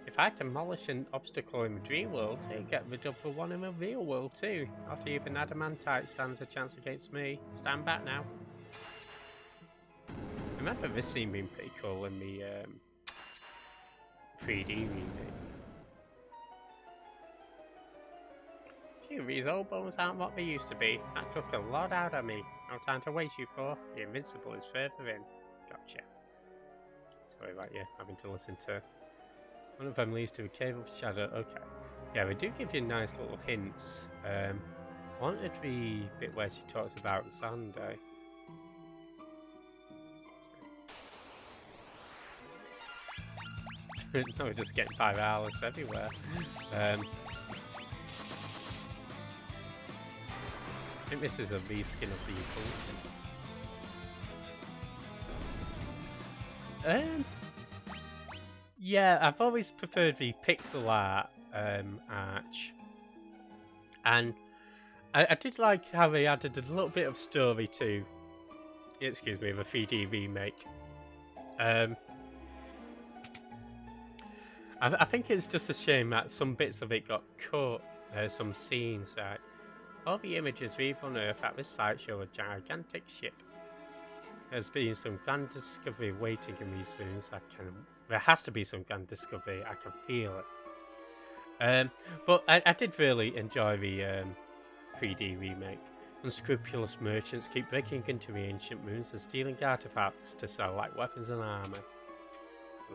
Speaker 1: If I demolish an obstacle in the dream world, I get rid of the one in the real world too. Not even adamantite stands a chance against me. Stand back now. I remember this scene being pretty cool in the 3D remake. Phew, these old bones aren't what they used to be. That took a lot out of me. No time to waste, you four. The Invincible is further in. Gotcha. Sorry about you having to listen to... One of them leads to a cave of shadow. Okay. Yeah, we do give you nice little hints. I wanted the bit where she talks about Xande. No, we're just getting Pyralis everywhere. I think this is a reskin of the Vulcan. Yeah, I've always preferred the pixel art arch. And I did like how they added a little bit of story to, excuse me, the 3D remake. I think it's just a shame that some bits of it got cut, some scenes. All the images we've unearthed at this site show a gigantic ship. There's been some grand discovery waiting in these ruins. There has to be some grand discovery, I can feel it. But I did really enjoy the 3D remake. Unscrupulous merchants keep breaking into the ancient ruins and stealing artifacts to sell like weapons and armor.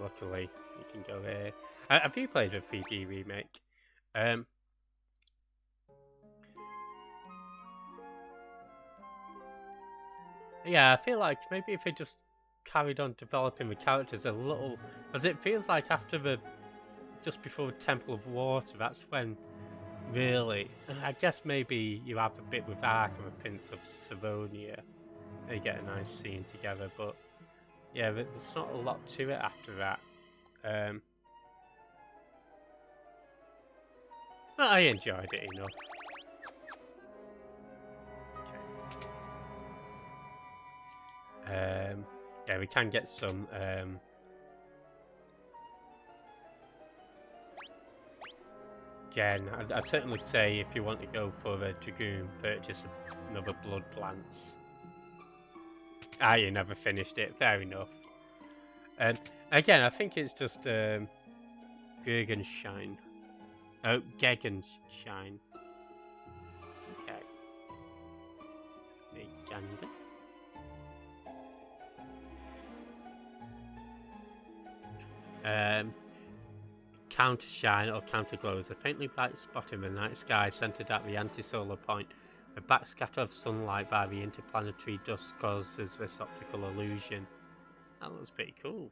Speaker 1: Luckily, you can go there. Have you played the 3D remake? Yeah, I feel like maybe if they just carried on developing the characters a little, because it feels like after just before Temple of Water, that's when really, I guess maybe you have a bit with Ark and the Prince of Savonia, they get a nice scene together, but yeah, there's not a lot to it after that. But I enjoyed it enough. Okay. Yeah, we can get some again, I'd certainly say if you want to go for a Dragoon, purchase another Blood Lance. Ah, you never finished it. Fair enough. Again, I think it's just Gegenschein. Oh, Gegenschein. Okay. The gander. Counter shine or counter glow is a faintly bright spot in the night sky centered at the anti-solar point. The backscatter of sunlight by the interplanetary dust causes this optical illusion. That looks pretty cool.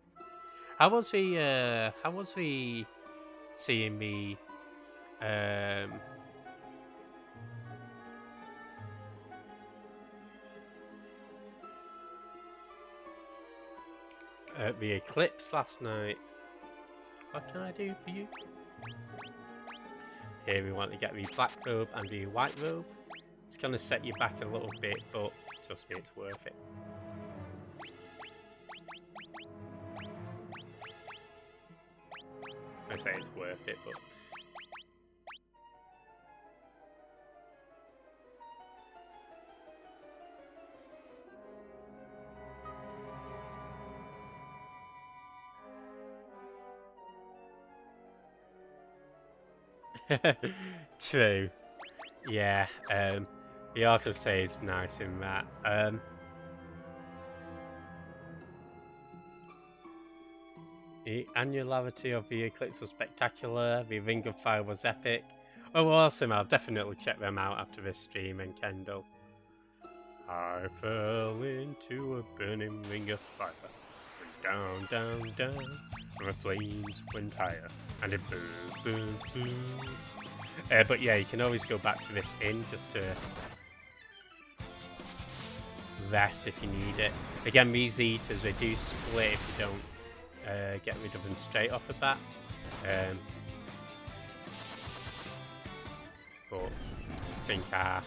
Speaker 1: How was we seeing the the eclipse last night? What can I do for you? Here we want to get the black robe and the white robe. It's going to set you back a little bit, but trust me, it's worth it. I say it's worth it, but... True. Yeah, the autosave's nice in that. The annularity of the eclipse was spectacular. The Ring of Fire was epic. Oh, awesome. I'll definitely check them out after this stream and Kendall. I fell into a burning ring of fire. Went down, down, down. And the flames went higher. And it burns, burns, burns. But yeah, you can always go back to this inn just to rest if you need it. Again, these eaters, they do split if you don't get rid of them straight off the bat. But I think our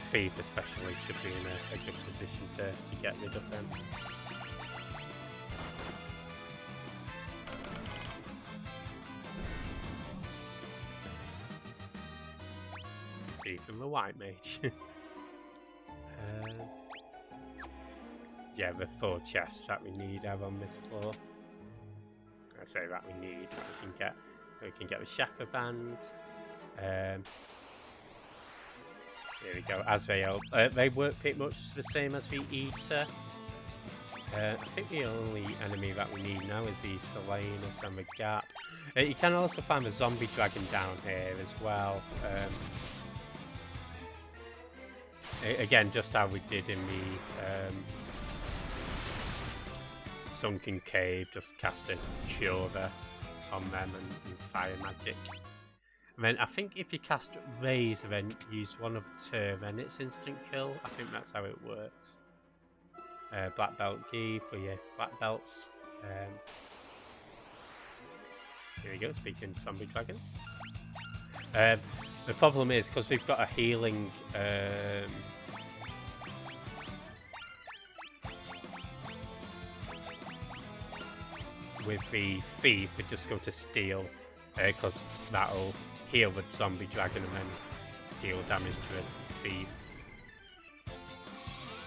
Speaker 1: thief especially should be in a good position to get rid of them. Even the white mage. Yeah, the 4 chests that we need are on this floor. I say that we need. We can get the Shaka band. Here we go. Azrael. They work pretty much the same as the Eater. I think the only enemy that we need now is the Solanus and the Gap. You can also find the zombie dragon down here as well. Again, just how we did in the Sunken Cave, just cast a Cure on them and fire magic. And then I think if you cast Raise and then use one of the 2, then it's instant kill. I think that's how it works. Black Belt Gi for your black belts. Here we go, speaking of zombie dragons. The problem is, because we've got a healing with the thief, we just go to steal, because that'll heal the zombie dragon and then deal damage to the thief.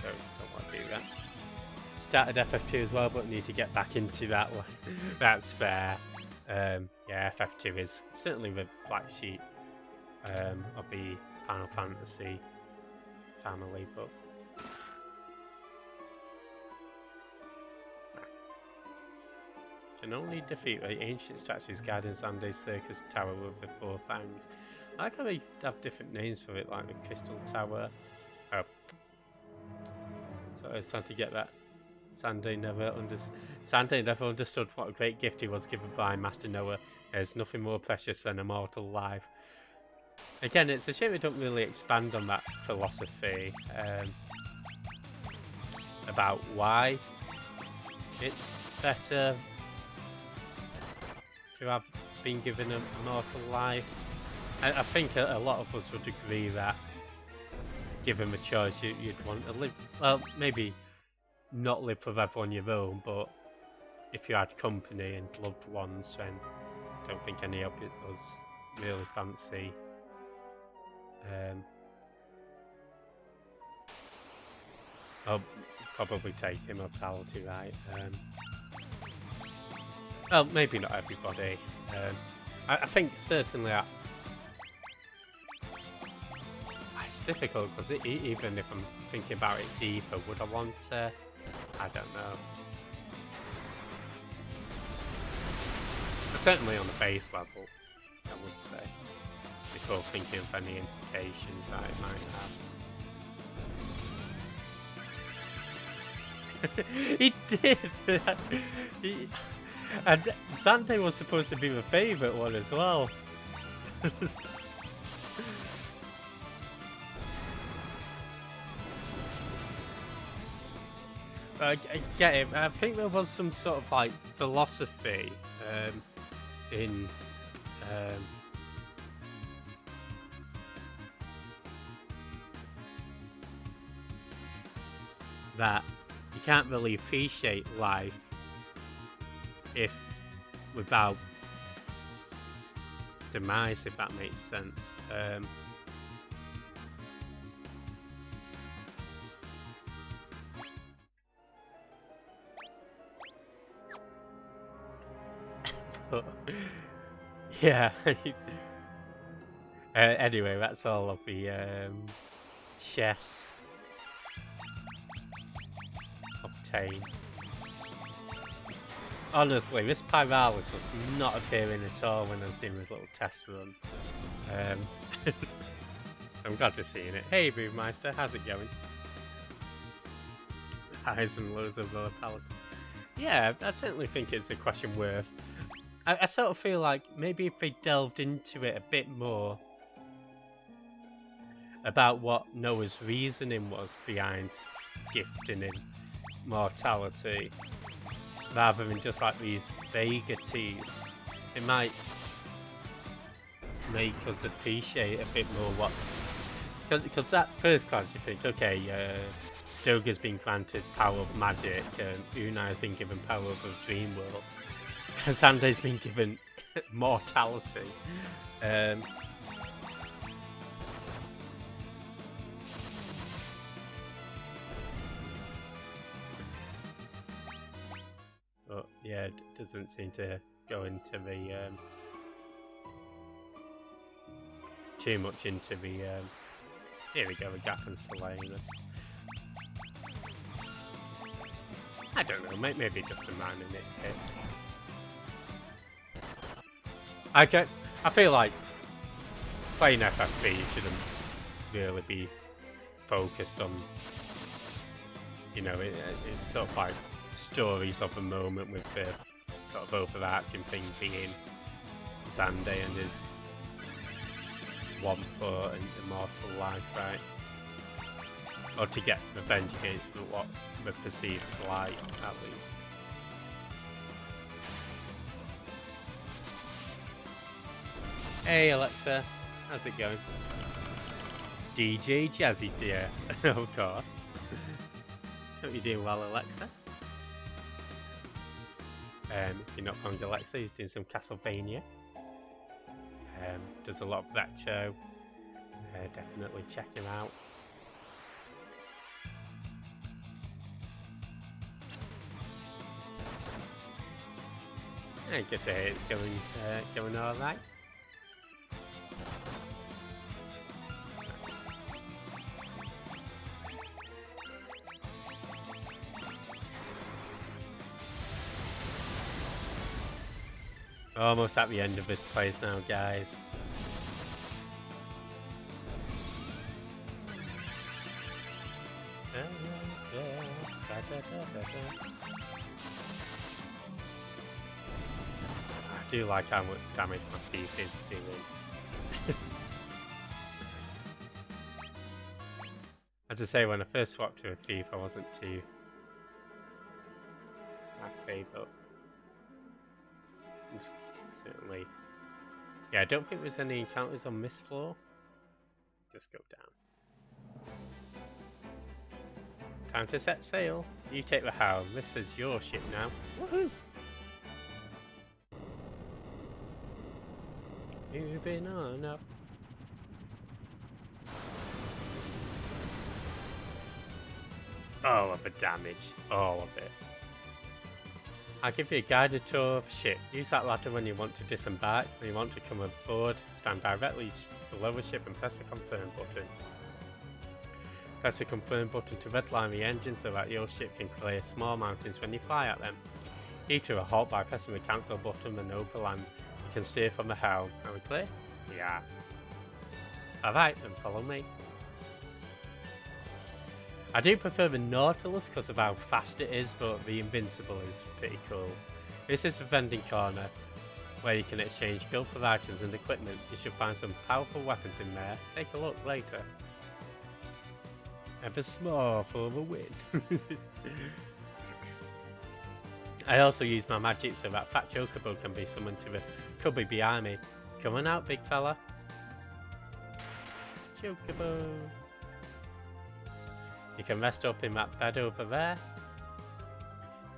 Speaker 1: So don't want to do that. Started FF2 as well, but need to get back into that one. That's fair. Yeah, FF2 is certainly the black sheep of the Final Fantasy family, but can only defeat the ancient statues guarding Xande Circus Tower with the 4 fangs. I like how they have different names for it, like the Crystal Tower. Oh. So I was trying to get that. Xande never understood what a great gift he was given by Master Noah. There's nothing more precious than a mortal life. Again, it's a shame we don't really expand on that philosophy about why it's better to have been given a mortal life. I think a lot of us would agree that given the choice, you'd want to live, well, maybe not live forever on your own, but if you had company and loved ones, then I don't think any of us really fancy. I'll probably take immortality, right? Well, maybe not everybody. I think certainly it's difficult because even if I'm thinking about it deeper, would I want to? I don't know. But certainly on the base level, I would say, before thinking of any implications that it might have. He did! And Zante was supposed to be my favourite one as well. I get it. I think there was some sort of like philosophy in that you can't really appreciate life if without demise, if that makes sense. But, yeah. Anyway, that's all of the chess obtained. Honestly, this Pyralis was not appearing at all when I was doing a little test run. I'm glad to seeing it. Hey, Brewmeister, how's it going? Highs and lows of mortality. Yeah, I certainly think it's a question worth. I sort of feel like maybe if they delved into it a bit more about what Noah's reasoning was behind gifting him mortality, rather than just like these vagaries, it might make us appreciate a bit more what. Because at first glance you think, okay, Doga's been granted power of magic, Unai's been given power of a dream world, Zande's been given mortality. But yeah, it doesn't seem to go into the too much into the here we go, the gap and Solanas. I don't know, maybe just a minor nitpick. I feel like playing FFB shouldn't really be focused on, you know, it's sort of like stories of the moment, with the sort of overarching thing being Xande and his want for an immortal life, right? Or to get revenge against what the perceived slight, at least. Hey Alexa, how's it going? DJ Jazzy dear, of course. Hope you're doing well, Alexa. If you're not following Alexa, he's doing some Castlevania. Does a lot of retro. Definitely check him out. Good to hear it's going all right. Almost at the end of this place now, guys. I do like how much damage my thief is doing. As I say, when I first swapped to a thief, I wasn't too happy, but it's certainly. Yeah, I don't think there's any encounters on this floor. Just go down. Time to set sail. You take the helm. This is your ship now. Woohoo! Moving on up. All of the damage. All of it. I'll give you a guided tour of the ship. Use that ladder when you want to disembark. When you want to come aboard, stand directly below the ship and press the confirm button. Press the confirm button to redline the engine so that your ship can clear small mountains when you fly at them. Key to a halt by pressing the cancel button and overland. You can steer from the helm. Are we clear? Yeah. Alright, then follow me. I do prefer the Nautilus because of how fast it is, but the Invincible is pretty cool. This is the vending corner where you can exchange gold for items and equipment. You should find some powerful weapons in there. Take a look later. Ever small for the win. I also use my magic so that Fat Chocobo can be summoned to the cubby behind me. Come on out, big fella. Chocobo. You can rest up in that bed over there.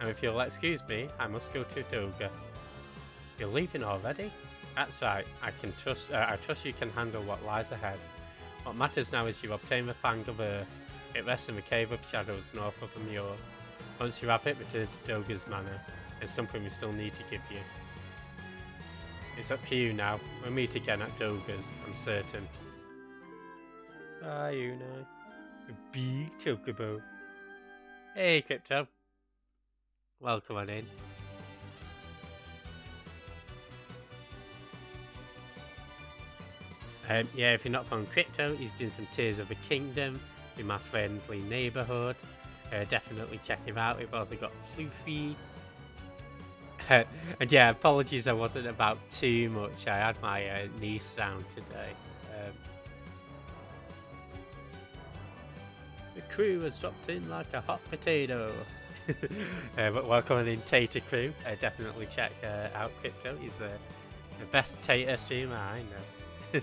Speaker 1: And if you'll excuse me, I must go to Doga. You're leaving already? That's right. I trust you can handle what lies ahead. What matters now is you obtain the Fang of Earth. It rests in the Cave of Shadows north of the Muir. Once you have it, return to Doga's Manor. There's something we still need to give you. It's up to you now. We'll meet again at Doga's, I'm certain. Bye, Una. A big chocobo. Hey, Crypto. Welcome on in. Yeah, if you're not from Crypto, he's doing some Tears of the Kingdom in my friendly neighbourhood. Definitely check him out. We've also got Floofy. And yeah, apologies I wasn't about too much. I had my niece down today. The crew has dropped in like a hot potato. But welcome in Tater Crew. Definitely check out Crypto. He's the best Tater streamer I know.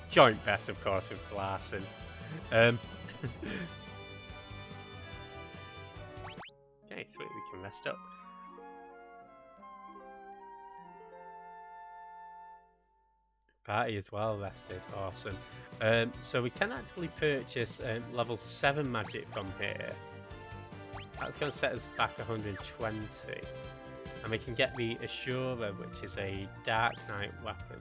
Speaker 1: Joint best, of course, with Larson. Okay, sweet, we can rest up. Party is well rested, awesome. So we can actually purchase level 7 magic from here. That's going to set us back 120. And we can get the Asura, which is a Dark Knight weapon.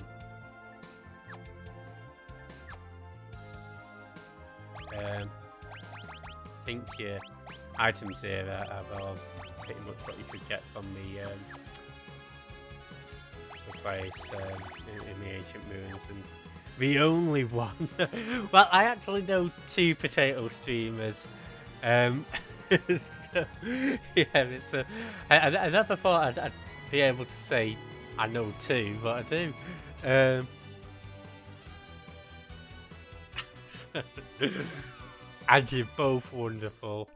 Speaker 1: I think your items here are all pretty much what you could get from the place in the Ancient Moons, and the only one. Well, I actually know 2 potato streamers. So, yeah, it's I never thought I'd be able to say I know 2, but I do. And you're both wonderful.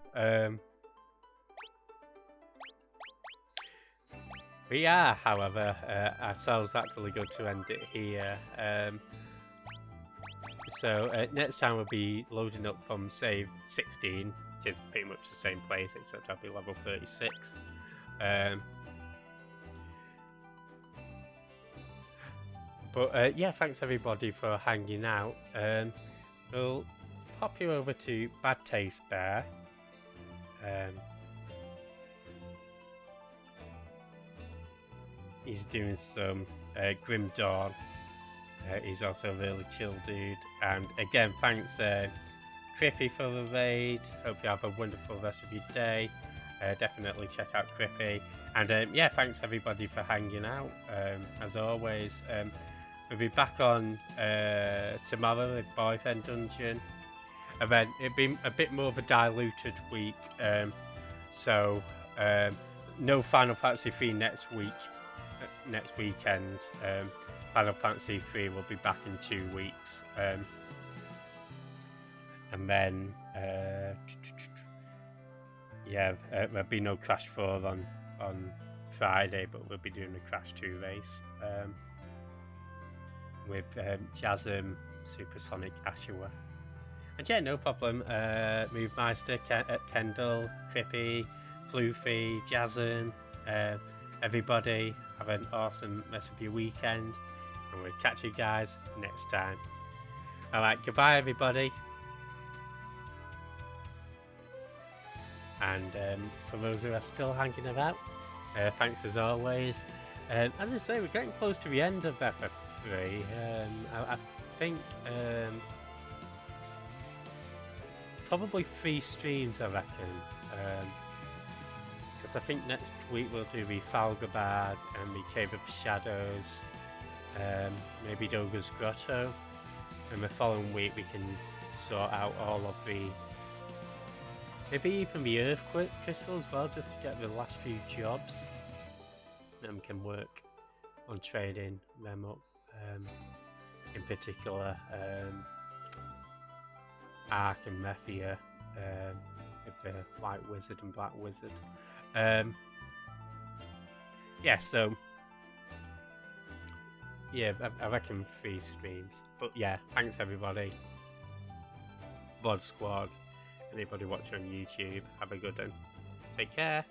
Speaker 1: We are, however, ourselves actually going to end it here. So next time we'll be loading up from save 16, which is pretty much the same place, except I'll be level 36. But yeah, thanks everybody for hanging out. We'll pop you over to Bad Taste Bear. He's doing some Grim Dawn. He's also a really chill dude. And again, thanks Crippy for the raid. Hope you have a wonderful rest of your day. Definitely check out Crippy. And yeah, thanks everybody for hanging out. As always, we'll be back on tomorrow with Boyfriend Dungeon. And then it'll be a bit more of a diluted week. So no Final Fantasy 3 next weekend. Final Fantasy 3 will be back in 2 weeks. And then yeah, there'll be no Crash 4 on Friday, but we'll be doing a Crash 2 race with Jasm, Supersonic, Ashua. And yeah, no problem. Movemeister, Kendall, Crippy, Floofy, Jasm, everybody have an awesome rest of your weekend. and we'll catch you guys next time. Alright, goodbye everybody. And for those who are still hanging about, thanks as always. As I say, we're getting close to the end of FF3. I think probably 3 streams, I reckon. Because I think next week we'll do the Falgabad and the Cave of Shadows, maybe Doga's Grotto, and the following week we can sort out all of the, maybe even the Earthquake Crystal as well, just to get the last few jobs. Then we can work on trading them up, in particular Ark and Methia, with the White Wizard and Black Wizard. Yeah, so yeah, I reckon 3 streams. But yeah, thanks everybody. VOD Squad, anybody watching on YouTube, have a good one. Take care.